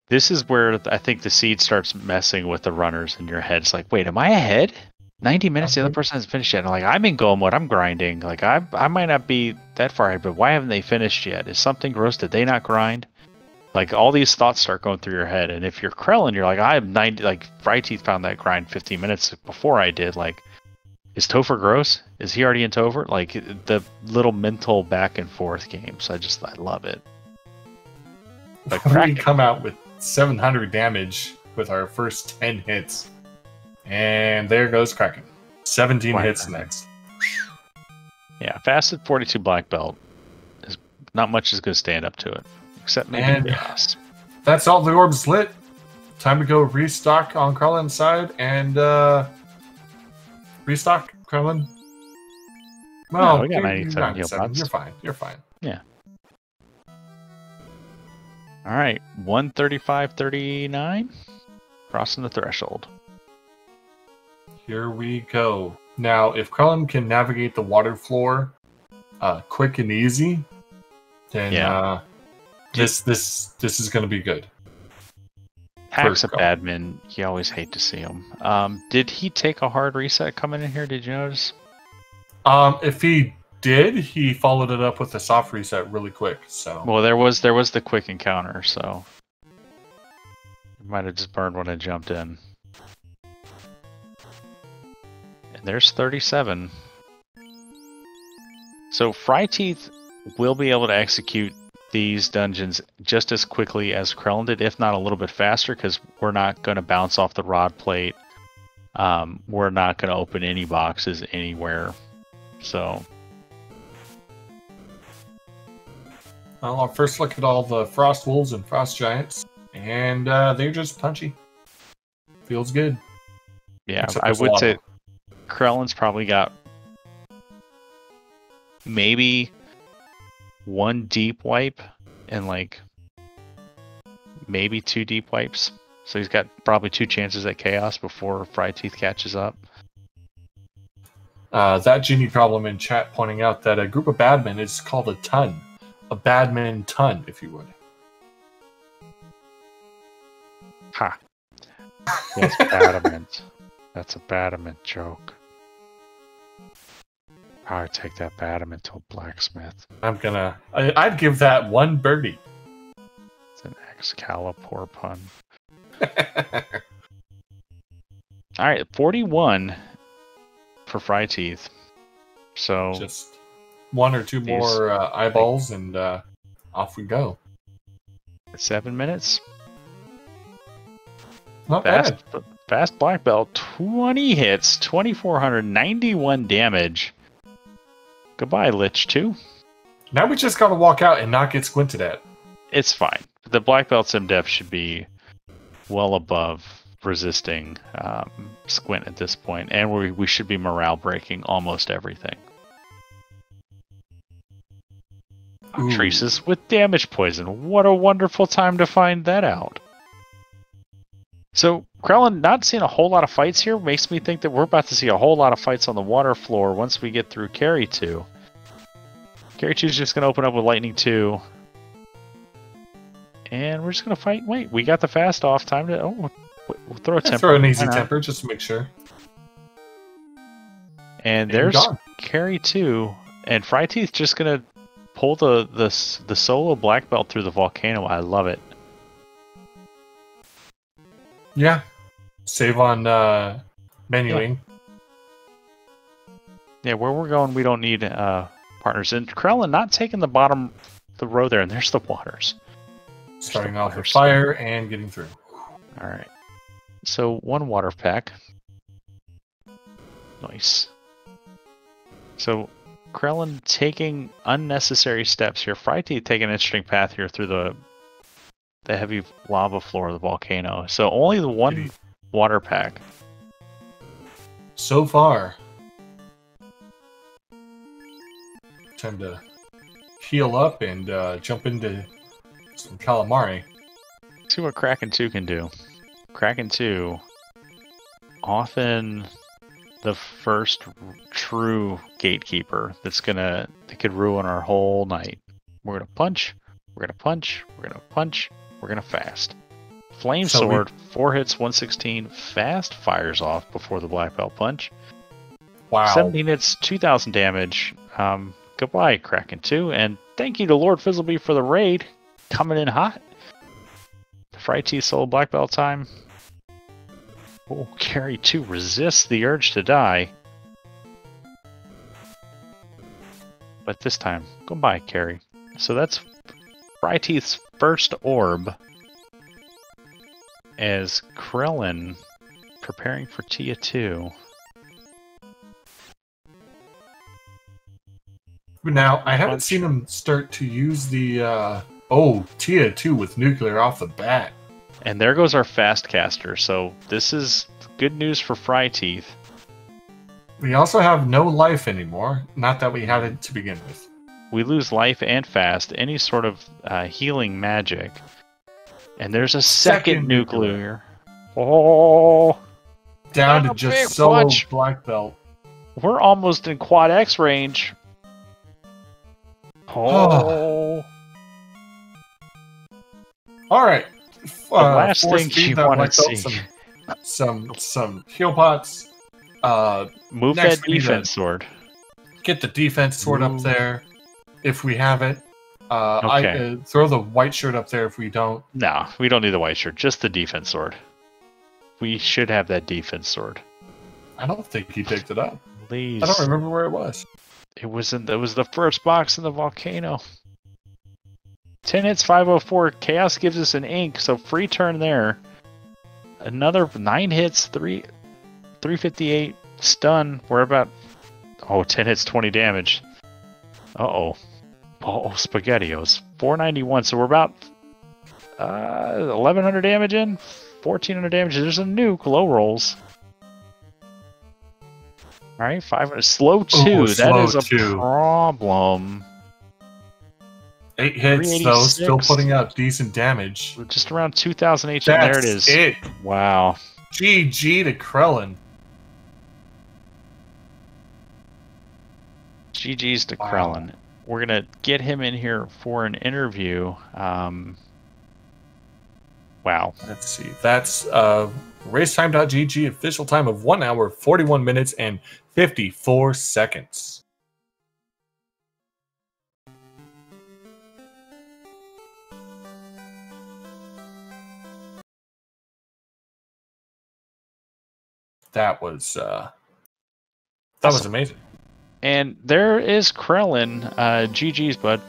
this is where I think the seed starts messing with the runners in your head. It's like, wait, am I ahead? 90 minutes, the other person hasn't finished yet. And like, I'm in go mode, I'm grinding. Like, I might not be that far ahead, but why haven't they finished yet? Is something gross? Did they not grind? Like, all these thoughts start going through your head. And if you're Krelen, you're like, I'm 90, like, Fryteeth found that grind 15 minutes before I did. Like, is Topher gross? Is he already in Topher? Like, the little mental back and forth games. I love it. Like, we come out with 700 damage with our first 10 hits. And there goes Kraken. 17 hits next. Yeah, fasted 42 black belt. Not much is going to stand up to it. Except maybe chaos. That's all the orbs lit. Time to go restock on Krelen's side and restock, Krelen. Well, no, we got 97 heal pods. You're fine. You're fine. Yeah. All right, 135.39. Crossing the threshold. Here we go. Now, if Krelen can navigate the water floor quick and easy, then this is going to be good. Hack's a badman. You always hate to see him. Did he take a hard reset coming in here? Did you notice? If he did, he followed it up with a soft reset really quick. So well, there was the quick encounter, so he might have just burned when I jumped in. And there's 37. So Fryteeth will be able to execute these dungeons just as quickly as Krelen did, if not a little bit faster, because we're not going to bounce off the rod plate. We're not going to open any boxes anywhere. So I'll first look at all the Frost Wolves and Frost Giants, and they're just punchy. Feels good. Yeah, I would say Krelen's probably got maybe one deep wipe and like maybe 2 deep wipes. So he's got probably 2 chances at chaos before Fryteeth catches up. That genie problem in chat pointing out that a group of badmen is called a ton. A badman ton, if you would. Ha. Yes, Badament. That's a Badament joke. I would take that Badament to a blacksmith. I'd give that one birdie. It's an Excalibur pun. Alright, 41 for fryteeth. So just one or two more eyeballs and off we go. 7 minutes. Not bad. Fast black belt, 20 hits, 2,491 damage. Goodbye, Lich 2. Now we just gotta walk out and not get squinted at. It's fine. The black belt sim def should be well above resisting squint at this point, and we should be morale breaking almost everything. Traces with damage poison. What a wonderful time to find that out. So, Krelen, not seeing a whole lot of fights here makes me think that we're about to see a whole lot of fights on the water floor once we get through Carry 2. Carry 2 is just going to open up with Lightning 2. And we're just going to fight. Wait, we got the fast off. Time to... Oh, we'll throw a temper. Throw an easy temper just to make sure. And there's Carry 2. And fryteeth just going to pull the solo black belt through the volcano. I love it. Yeah. Save on menuing. Yeah, where we're going, we don't need partners. And Krelen not taking the row there, and there's the waters. Starting off with fire and getting through. Alright. So, one water pack. Nice. So, Krelen taking unnecessary steps here. fryteeth taking an interesting path here through the heavy lava floor of the volcano. So only the one water pack. So far. Time to heal up and jump into some calamari. See what Kraken 2 can do. Kraken 2, often the first true gatekeeper that could ruin our whole night. We're gonna punch, we're gonna punch, we're gonna punch, we're gonna fast. Flame Sword, 4 hits, 116, fast fires off before the black belt punch. Wow. 17 hits, 2,000 damage. Goodbye, Kraken 2, and thank you to Lord Fizzleby for the raid. Coming in hot. The fryteeth solo black belt time. Oh, Carry 2 resists the urge to die. But this time, goodbye, Carry. So that's fryteeth's first orb as Krelen preparing for Tia 2. Now, I haven't seen him start to use the Tia 2 with nuclear off the bat. And there goes our fast caster, so this is good news for fryteeth. We also have no life anymore, not that we had it to begin with. We lose life and fast, any sort of healing magic. And there's a second nuclear. Oh! Down to just solo black belt. We're almost in quad X range. Oh! Alright. The last thing you want to see. Some heal pots. Move that defense sword. Get the defense sword up there if we have it. Okay. Throw the white shirt up there if we don't. No, we don't need the white shirt. Just the defense sword. We should have that defense sword. I don't think he picked it up. Please. I don't remember where it was. It was the first box in the volcano. 10 hits, 504. Chaos gives us an ink, so free turn there. Another 9 hits, 358. Stun. We're about... Oh, 10 hits, 20 damage. Uh-oh. Oh, SpaghettiOs. 491, so we're about 1,100 damage in. 1,400 damage. There's a nuke. Low rolls. Alright, 500. Slow 2. That is a problem. 8 hits, though. Still putting out decent damage. We're just around 2,000 HP. There it is. Wow. GG to Krelen. GG's to Krelen. We're going to get him in here for an interview. Wow. Let's see. That's racetime.gg official time of 1 hour, 41 minutes, and 54 seconds. That was amazing. And there is Krelen. GG's, bud.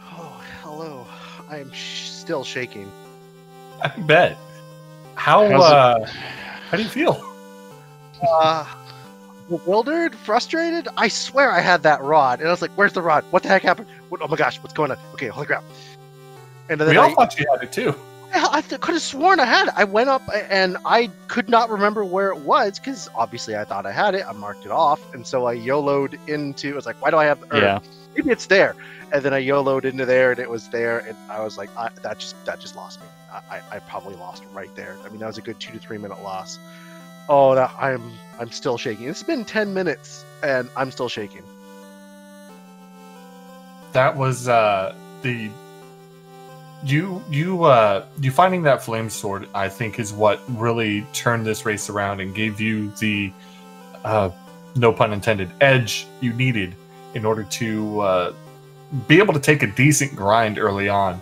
Oh, hello. I am still shaking. I bet. How do you feel? Bewildered, frustrated. I swear I had that rod, and I was like, "Where's the rod? What the heck happened? Oh my gosh, what's going on? Okay, holy crap!" And then We all thought you had it too. I could have sworn I had it. I went up and I could not remember where it was because obviously I thought I had it. I marked it off, and so I YOLO'd into. I was like, "Why do I have the Earth? Yeah. Maybe it's there." And then I YOLO'd into there, and it was there, and I was like, "That just lost me. I probably lost right there. I mean, that was a good 2 to 3 minute loss." Oh, I'm still shaking. It's been 10 minutes, and I'm still shaking. That was you finding that flame sword, I think, is what really turned this race around and gave you the no pun intended edge you needed in order to be able to take a decent grind early on.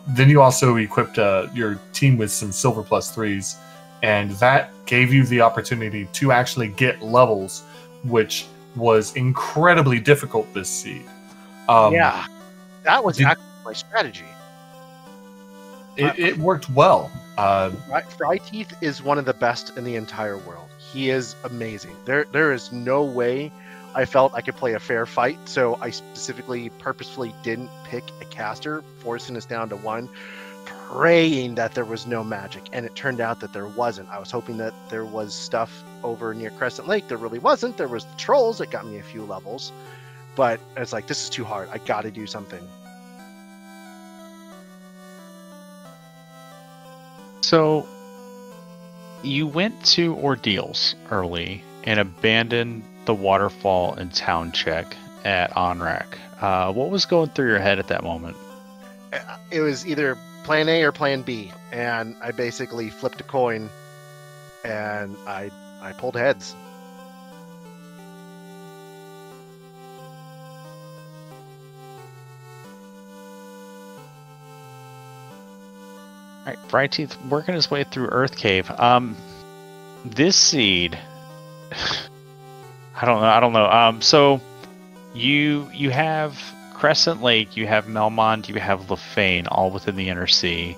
Then you also equipped your team with some silver +3s, and that gave you the opportunity to actually get levels, which was incredibly difficult this seed. Yeah, that was actually my strategy. It worked well. Fryteeth is one of the best in the entire world. He is amazing. There is no way I felt I could play a fair fight, so I specifically, purposefully didn't pick a caster, forcing us down to 1, praying that there was no magic, and it turned out that there wasn't. I was hoping that there was stuff over near Crescent Lake. There really wasn't. There was the trolls that got me a few levels, but it's like, this is too hard. I gotta do something. So, you went to Ordeals early and abandoned the waterfall and town check at Onrak. What was going through your head at that moment? It was either plan A or plan B, and I basically flipped a coin, and I pulled heads. All right, fryteeth working his way through Earth Cave. This seed, I don't know. So you have Crescent Lake, you have Melmond, you have Lefane, all within the Inner Sea.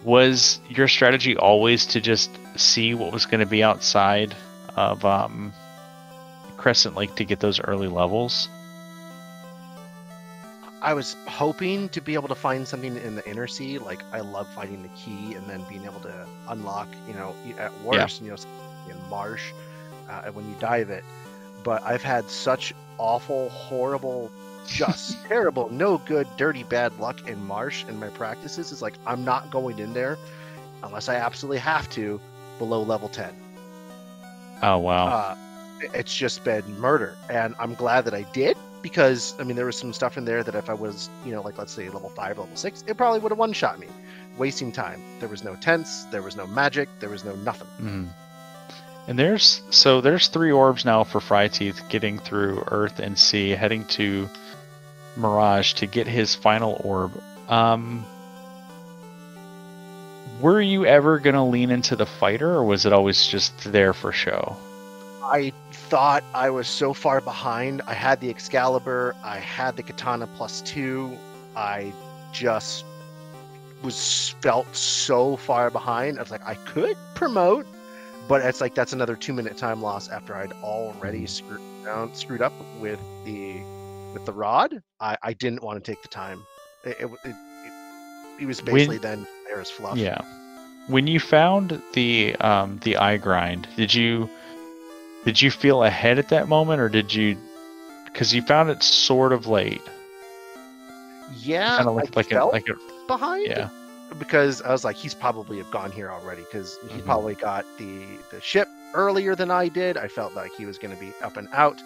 Was your strategy always to just see what was going to be outside of Crescent Lake to get those early levels? I was hoping to be able to find something in the Inner Sea. Like, I love finding the key and then being able to unlock, at worst, in Marsh, when you dive it. But I've had such awful, horrible, just terrible, no good, dirty, bad luck in Marsh in my practices. It's like, I'm not going in there unless I absolutely have to below level 10. Oh, wow. It's just been murder. And I'm glad that I did, because, I mean, there was some stuff in there that if I was, let's say level 5, level 6, it probably would have one-shot me. Wasting time. There was no tents, there was no magic, there was no nothing. Mm. And there's 3 orbs now for fryteeth getting through Earth and Sea, heading to Mirage to get his final orb. Were you ever going to lean into the fighter, or was it always just there for show? I thought I was so far behind. I had the Excalibur, I had the Katana +2. I just felt so far behind. I was like, I could promote, but it's like, that's another 2-minute time loss after I'd already screwed up with the rod. I didn't want to take the time. It was basically then there as fluff. Yeah. When you found the eye grind, did you feel ahead at that moment, or did you? Because you found it sort of late. Yeah, kind of like a behind. Yeah. Because I was like, he's probably have gone here already, because he probably got the ship earlier than I did. I felt like he was going to be up and out,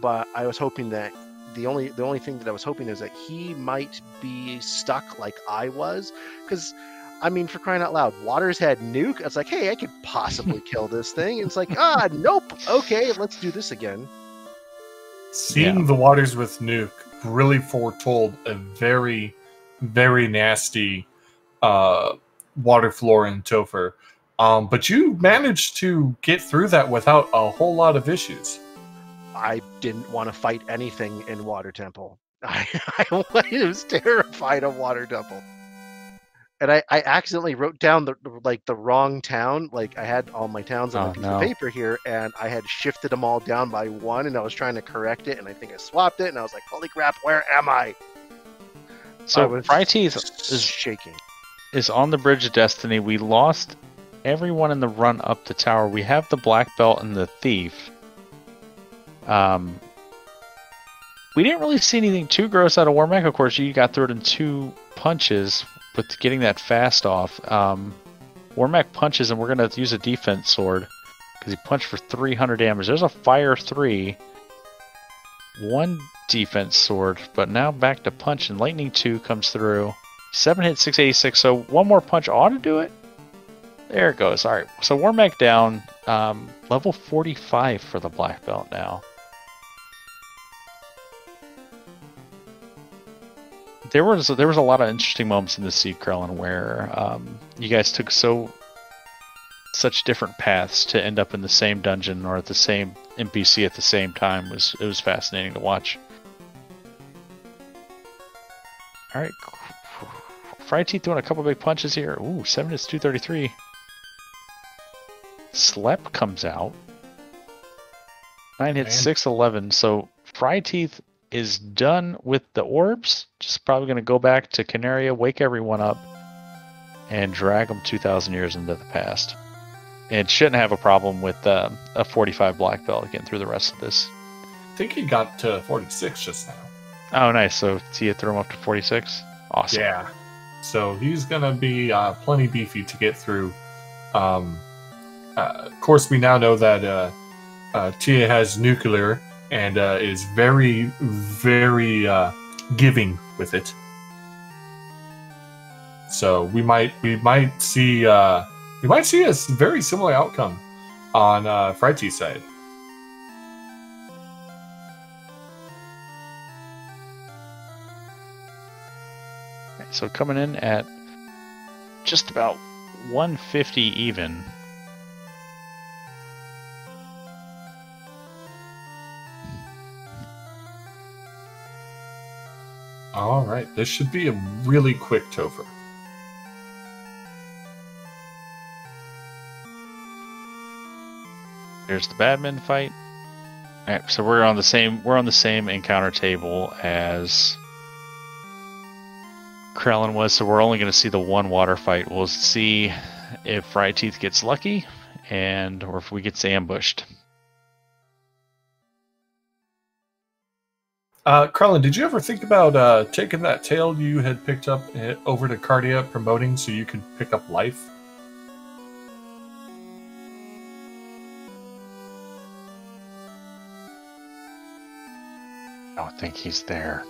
but I was hoping that the only thing that I was hoping is that he might be stuck like I was, because I mean, for crying out loud, Waters had nuke. It's like, hey, I could possibly kill this thing. And it's like, nope. Okay, let's do this again. Seeing the Waters with nuke really foretold a very, very nasty water floor in Topher. But you managed to get through that without a whole lot of issues. I didn't want to fight anything in Water Temple. I was terrified of Water Temple. And I accidentally wrote down the wrong town. Like, I had all my towns on a piece of paper here, and I had shifted them all down by one, and I was trying to correct it, and I think I swapped it, and I was like, holy crap, where am I? So fryteeth is shaking. Is on the Bridge of Destiny. We lost everyone in the run up the tower. We have the Black Belt and the Thief. We didn't really see anything too gross out of Warmack. Of course, you got through it in 2 punches. With getting that fast off, Warmack punches, and we're going to use a defense sword because he punched for 300 damage. There's a fire 3, 1 defense sword, but now back to punch, and lightning 2 comes through. 7 hit, 686, so 1 more punch ought to do it. There it goes. All right, so Warmack down, level 45 for the Black Belt now. There was a lot of interesting moments in the Seed Krelen where you guys took such different paths to end up in the same dungeon or at the same NPC at the same time. It was fascinating to watch. All right, fryteeth doing a couple big punches here. Ooh, 7 hits, 233. Slep comes out. 9 hits, 611. So fryteeth is done with the orbs. Just probably going to go back to Canaria, wake everyone up, and drag them 2,000 years into the past. And shouldn't have a problem with a 45 black belt getting through the rest of this. I think he got to 46 just now. Oh, nice. So Tia threw him up to 46? Awesome. Yeah. So he's going to be plenty beefy to get through. Of course, we now know that Tia has nuclear and is very, very giving with it. So we might see a very similar outcome on fryteeth's side. So coming in at just about 150 even. All right, this should be a really quick Topher. There's the Badman fight. All right, so we're on the same encounter table as Krelen was, so we're only going to see the one water fight. We'll see if fryteeth gets lucky, or if we get ambushed. Krelen, did you ever think about taking that tail you had picked up over to Cardia promoting so you could pick up life? I don't think he's there.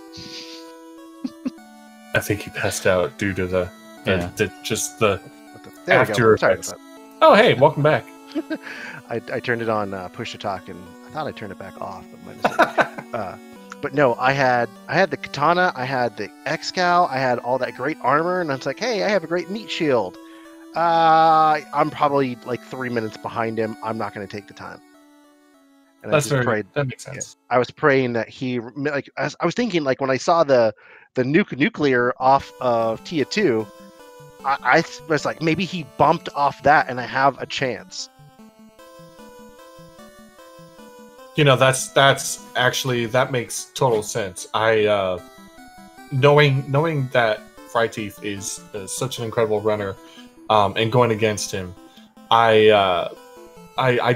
I think he passed out due to the there after effects. Oh, hey, welcome back. I turned it on push to talk, and I thought I turned it back off, but but no, I had the katana, I had the excal, I had all that great armor, and I was like, hey, I have a great meat shield. I'm probably like 3 minutes behind him. I'm not going to take the time. And that makes sense. Yeah, I was praying that he I was thinking, like, when I saw the nuclear off of Tia 2, I was like, maybe he bumped off that and I have a chance. You know, that's actually, that makes total sense. I knowing that fryteeth is such an incredible runner, and going against him, I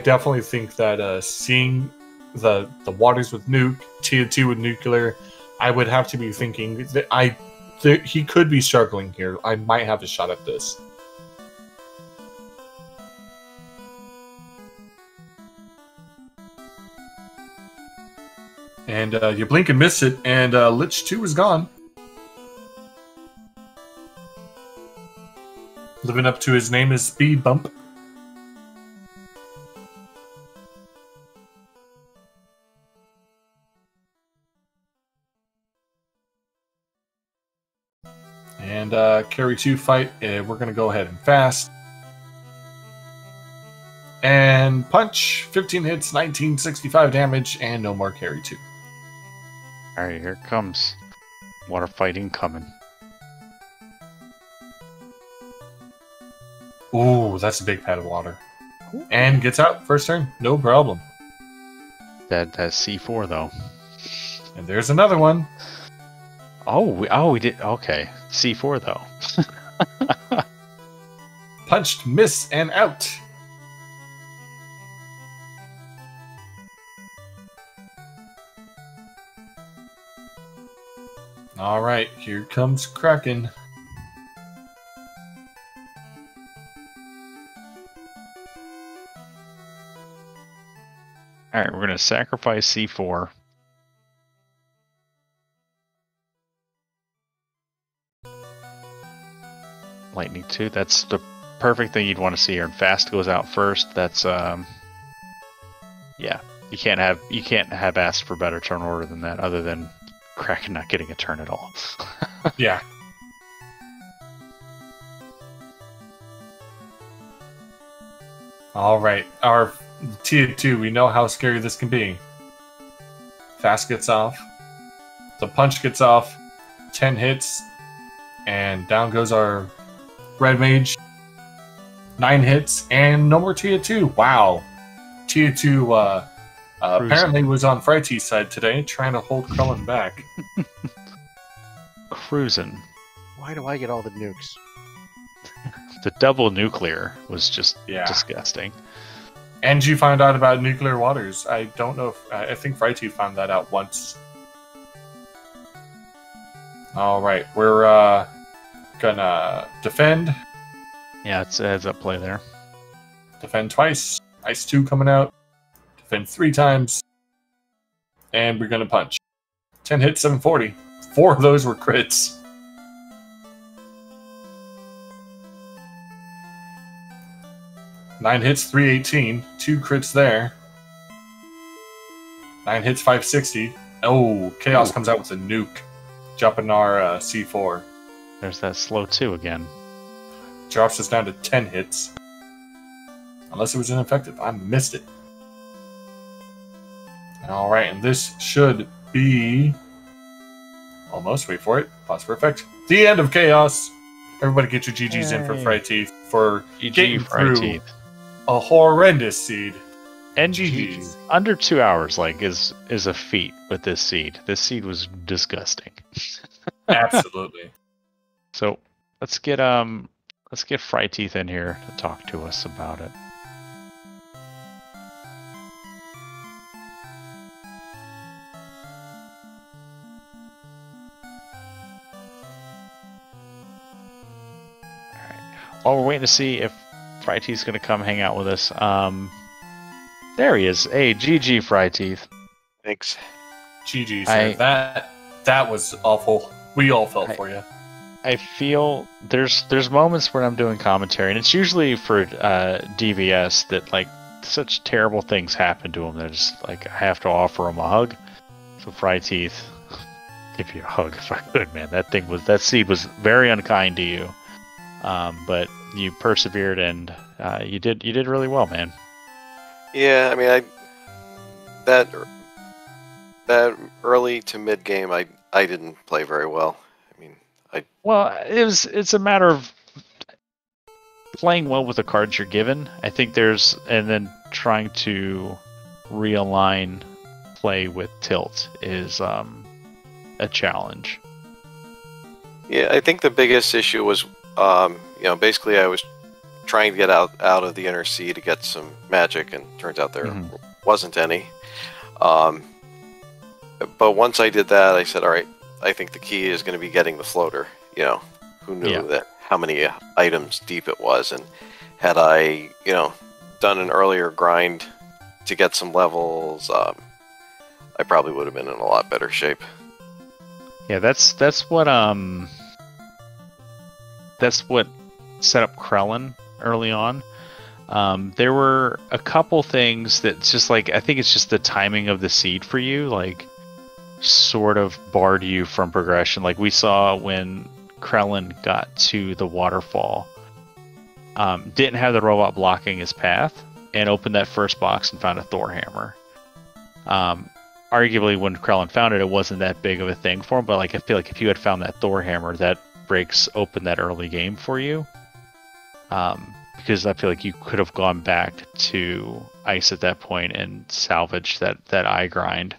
definitely think that seeing the waters with nuke, Tia 2 with nuclear, I would have to be thinking that he could be struggling here. I might have a shot at this. And you blink and miss it, and Lich 2 is gone. Living up to his name is Speed Bump. And carry 2 fight, we're going to go ahead and fast. And punch, 15 hits, 1965 damage, and no more carry 2. Alright, here it comes. Water fighting coming. Ooh, that's a big pad of water. And gets out first turn, no problem. That's C4 though. And there's another one. Oh, we did. Okay, C4 though. Punched, miss, and out. All right, here comes Kraken. All right, we're gonna sacrifice C4. Lightning 2. That's the perfect thing you'd want to see here. And fast goes out first. That's yeah. You can't have asked for better turn order than that, other than Kraken not getting a turn at all. Yeah. All right, our tier 2. We know how scary this can be. Fast gets off. The punch gets off. 10 hits, and down goes our red mage. 9 hits, and no more tier 2. Wow. Tier 2 apparently was on fryteeth's side today, trying to hold Krelen back. Cruising. Why do I get all the nukes? The double nuclear was just Yeah. disgusting. And you found out about nuclear waters. I don't know if... I think fryteeth found that out once. Alright, we're gonna defend. Yeah, it's a heads up play there. Defend twice. Ice 2 coming out. Defend 3 times. And we're gonna punch. 10 hits, 740. 4 of those were crits. Nine hits, 318. 2 crits there. 9 hits, 560. Oh, Chaos comes out with a nuke. Jumping our C4. There's that slow 2 again. Drops us down to 10 hits. Unless it was ineffective. I missed it. Alright, and this should be... almost, wait for it. Pause for effect. The end of Chaos! Everybody get your GGs in for fryteeth for getting through a horrendous seed. And GGs. Under 2 hours, like, is a feat with this seed. This seed was disgusting. Absolutely. So let's get fryteeth in here to talk to us about it. Alright. While we're waiting to see if fryteeth's gonna come hang out with us, there he is. Hey, GG fryteeth. Thanks. GG, sir. That was awful. We all felt for you. I feel there's moments when I'm doing commentary, and it's usually for DVS that like such terrible things happen to him that it's like I have to offer him a hug. So fryteeth, give you a hug if I could, man. That seed was very unkind to you, but you persevered and you did really well, man. Yeah, I mean, that early to mid game, I didn't play very well. Well, it's a matter of playing well with the cards you're given. I think and then trying to realign play with tilt is a challenge. Yeah, I think the biggest issue was, basically I was trying to get out of the inner sea to get some magic, and turns out there wasn't any. But once I did that, I said, all right, I think the key is going to be getting the floater. Who knew that how many items deep it was, and had I, done an earlier grind to get some levels, I probably would have been in a lot better shape. Yeah, that's what set up Krelen early on. There were a couple things that just like, I think it's just the timing of the seed for you, like sort of barred you from progression. Like we saw when Krelen got to the waterfall, didn't have the robot blocking his path, and opened that first box and found a Thor hammer. Arguably, when Krelen found it, it wasn't that big of a thing for him, but like I feel like if you had found that Thor hammer, that breaks open that early game for you. Because I feel like you could have gone back to ice at that point and salvaged that eye grind.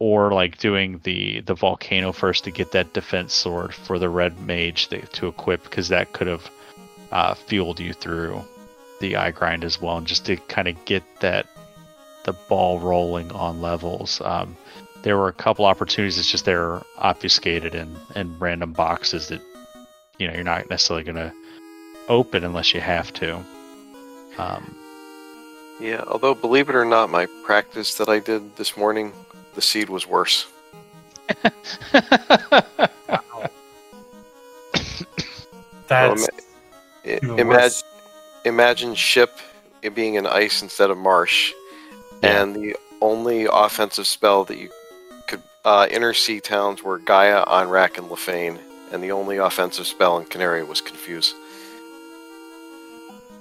Or like doing the volcano first to get that defense sword for the red mage to equip, because that could have fueled you through the eye grind as well, and just to kind of get the ball rolling on levels. There were a couple opportunities. It's just they're obfuscated in random boxes that you're not necessarily going to open unless you have to. Yeah, although believe it or not, my practice that I did this morning, the seed was worse. That's imagine ship it being in ice instead of marsh, and the only offensive spell that you could inner sea towns were Gaia, Onrak, and Lefane, and the only offensive spell in Canary was Confuse.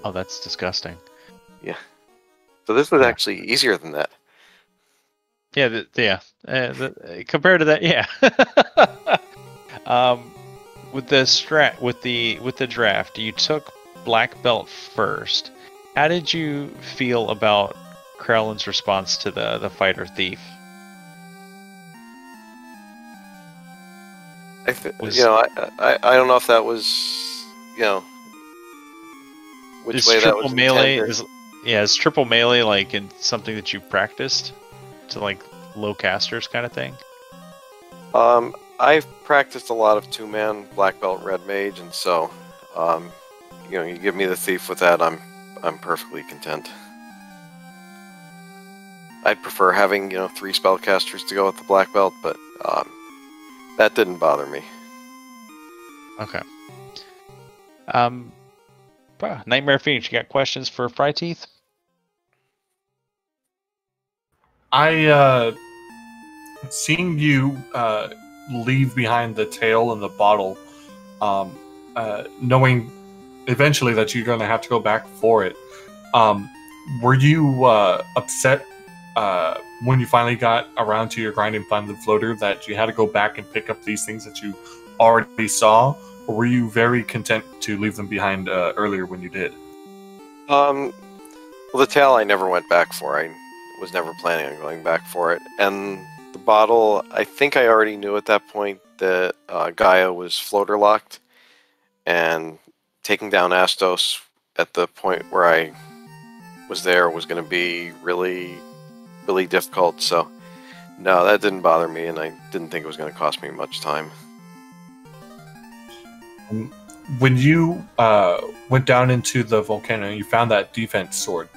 Oh, that's disgusting. Yeah. So this was actually easier than that. Yeah, compared to that, yeah. With the draft, you took black belt first. How did you feel about Krelen's response to the fighter thief? I don't know if that was, which way that was melee is triple melee like in something that you practiced to like low casters kind of thing? I've practiced a lot of 2-man black belt red mage, and so you give me the thief with that, I'm perfectly content. I'd prefer having 3 spellcasters to go with the black belt, but that didn't bother me. Okay. Nightmare Phoenix, you got questions for Fryteeth? I seeing you leave behind the tail and the bottle, knowing eventually that you're going to have to go back for it. Were you upset when you finally got around to your grind and find the floater that you had to go back and pick up these things that you already saw, or were you very content to leave them behind earlier when you did? Well, the tail I never went back for. I was never planning on going back for it. And the bottle, I think I already knew at that point that Gaia was floater locked, and taking down Astos at the point where I was there was going to be really, really difficult. So, no, that didn't bother me, and I didn't think it was going to cost me much time. When you went down into the volcano and you found that defense sword,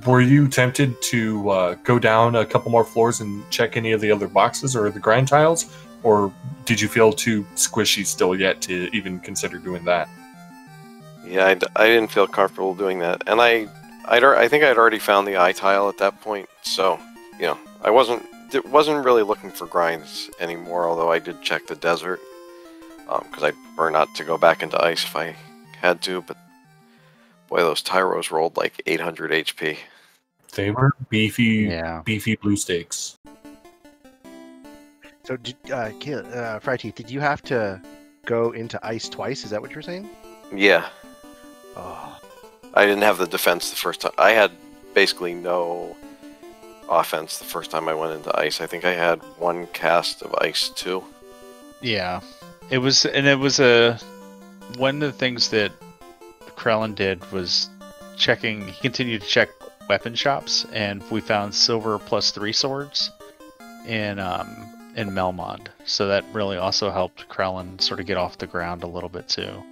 were you tempted to go down a couple more floors and check any of the other boxes or the grind tiles, or did you feel too squishy still yet to even consider doing that? Yeah, I didn't feel comfortable doing that, and I think I'd already found the eye tile at that point, so I wasn't really looking for grinds anymore. Although I did check the desert, because I'd prefer not to go back into ice if I had to, but boy, those Tyros rolled like 800 HP. They were beefy blue steaks. So, Fryteeth, did you have to go into ice twice? Is that what you're saying? Yeah. Oh. I didn't have the defense the first time. I had basically no offense the first time I went into ice. I think I had 1 cast of ice 2. Yeah. It was one of the things that Krelen did was checking. He continued to check weapon shops, and we found silver +3 swords in Melmond. So that really also helped Krelen sort of get off the ground a little bit too.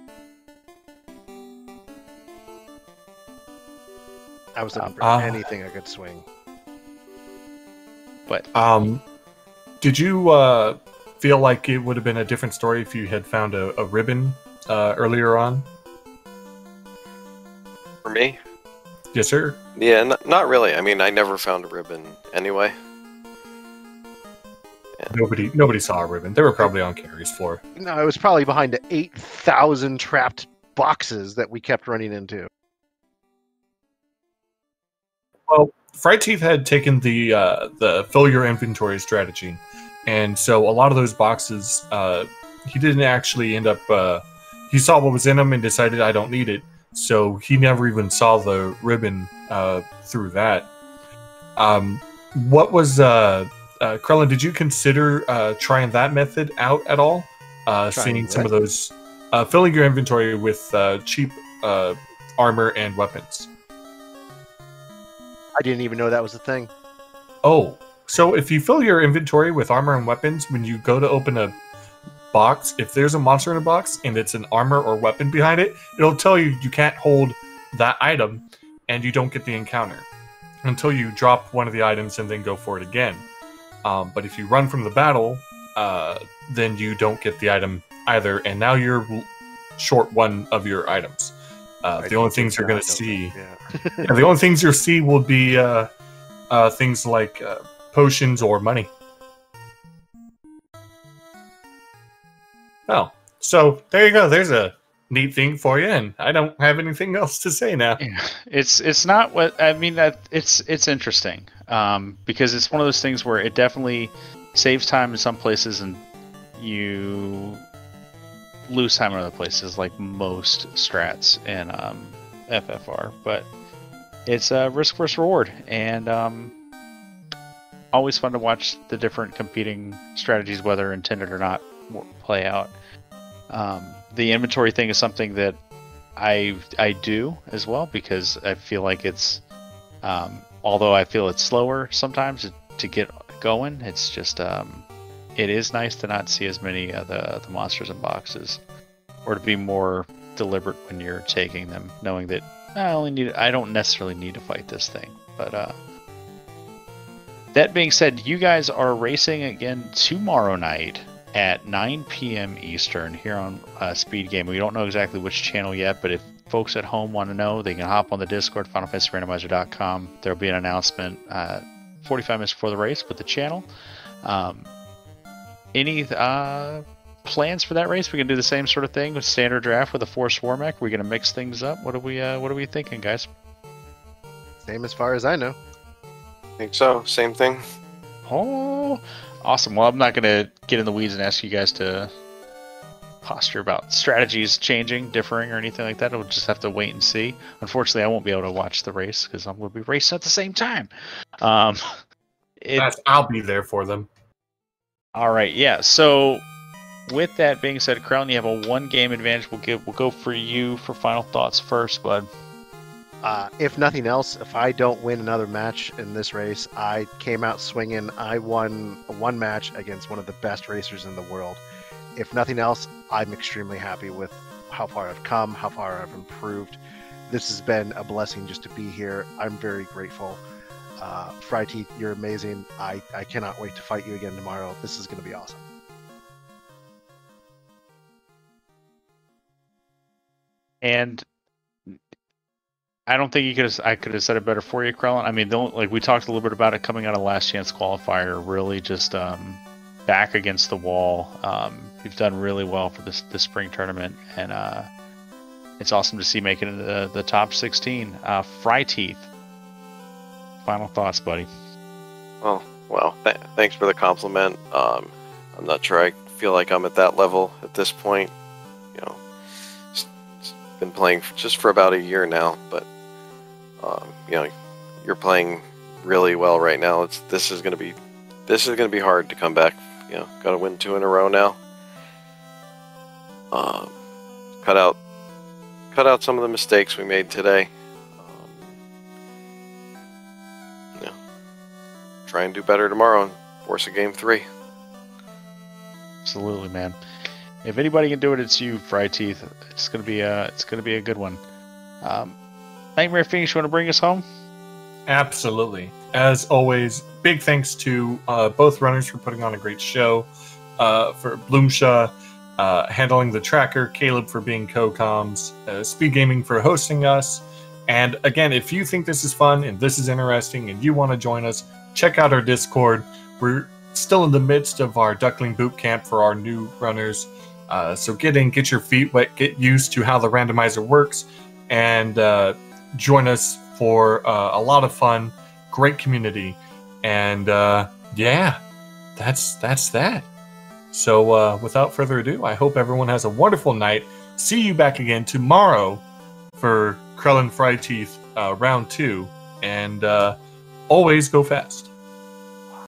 I was looking for anything I could swing. But did you feel like it would have been a different story if you had found a ribbon earlier on? For me? Yes, sir. Yeah, not really. I mean, I never found a ribbon anyway. Yeah. Nobody saw a ribbon. They were probably on Carrie's floor. No, it was probably behind the 8,000 trapped boxes that we kept running into. Well, fryteeth had taken the fill your inventory strategy, and so a lot of those boxes, he didn't actually end up. He saw what was in them and decided I don't need it, so he never even saw the ribbon through that. What was Krelen? Did you consider trying that method out at all? Seeing some of those, filling your inventory with cheap armor and weapons. I didn't even know that was a thing. Oh, so if you fill your inventory with armor and weapons, when you go to open a box, if there's a monster in a box and it's an armor or weapon behind it, it'll tell you you can't hold that item and you don't get the encounter until you drop one of the items and then go for it again. But if you run from the battle, then you don't get the item either, and now you're short one of your items. The only things you're going to see, the only things you'll see will be things like potions or money. Oh, so there you go. There's a neat thing for you, and I don't have anything else to say now. Yeah, it's not what I mean. That it's interesting because it's one of those things where it definitely saves time in some places, and you lose time in other places, like most strats in FFR. But it's a risk versus reward, and always fun to watch the different competing strategies, whether intended or not, play out. The inventory thing is something that I do as well, because I feel like it's although I feel it's slower sometimes to get going, it's just it is nice to not see as many of the monsters in boxes, or to be more deliberate when you're taking them, knowing that I don't necessarily need to fight this thing. But that being said, you guys are racing again tomorrow night at 9 p.m. Eastern here on SpeedGaming. We don't know exactly which channel yet, but if folks at home want to know, they can hop on the Discord, FinalFantasyRandomizer.com. There'll be an announcement 45 minutes before the race with the channel. Any plans for that race? We can do the same sort of thing with standard draft with a Force War mech. We're going to mix things up. What are we thinking, guys? Same as far as I know. I think so. Same thing. Oh, awesome. Well, I'm not going to get in the weeds and ask you guys to posture about strategies changing, differing, or anything like that. We'll just have to wait and see. Unfortunately, I won't be able to watch the race because I'm going to be racing at the same time. I'll be there for them. All right, yeah. So with that being said, Krelen, you have a 1-game advantage. We'll go for you for final thoughts first, bud. If nothing else, if I don't win another match in this race, I came out swinging. I won one match against one of the best racers in the world. If nothing else, I'm extremely happy with how far I've come, how far I've improved. This has been a blessing just to be here. I'm very grateful. fryteeth, you're amazing. I cannot wait to fight you again tomorrow. This is going to be awesome. And I don't think I could have said it better for you, Krelen. I mean, like we talked a little bit about it coming out of last chance qualifier. Really, just back against the wall. You've done really well for this spring tournament, and it's awesome to see making it into the top 16. fryteeth, final thoughts, buddy. Well, thanks for the compliment. I'm not sure I feel like I'm at that level at this point. You know, been playing just for about a year now, but you know, you're playing really well right now. This is gonna be hard to come back. You know, got to win 2 in a row now. Cut out some of the mistakes we made today. You know, try and do better tomorrow and force a game 3. Absolutely, man. If anybody can do it, it's you, fryteeth. It's gonna be a good one. Nightmare Phoenix, you want to bring us home? Absolutely. as always, big thanks to both runners for putting on a great show. For Bloomshaw handling the tracker, Caleb for being co-coms, SpeedGaming for hosting us. And again, if you think this is fun and this is interesting and you want to join us, check out our Discord. We're still in the midst of our Duckling Boot Camp for our new runners. So get in, get your feet wet, get used to how the randomizer works, and join us for a lot of fun, great community. And yeah, that's that. So without further ado, I hope everyone has a wonderful night. See you back again tomorrow for Krelen fryteeth round 2, and always go fast.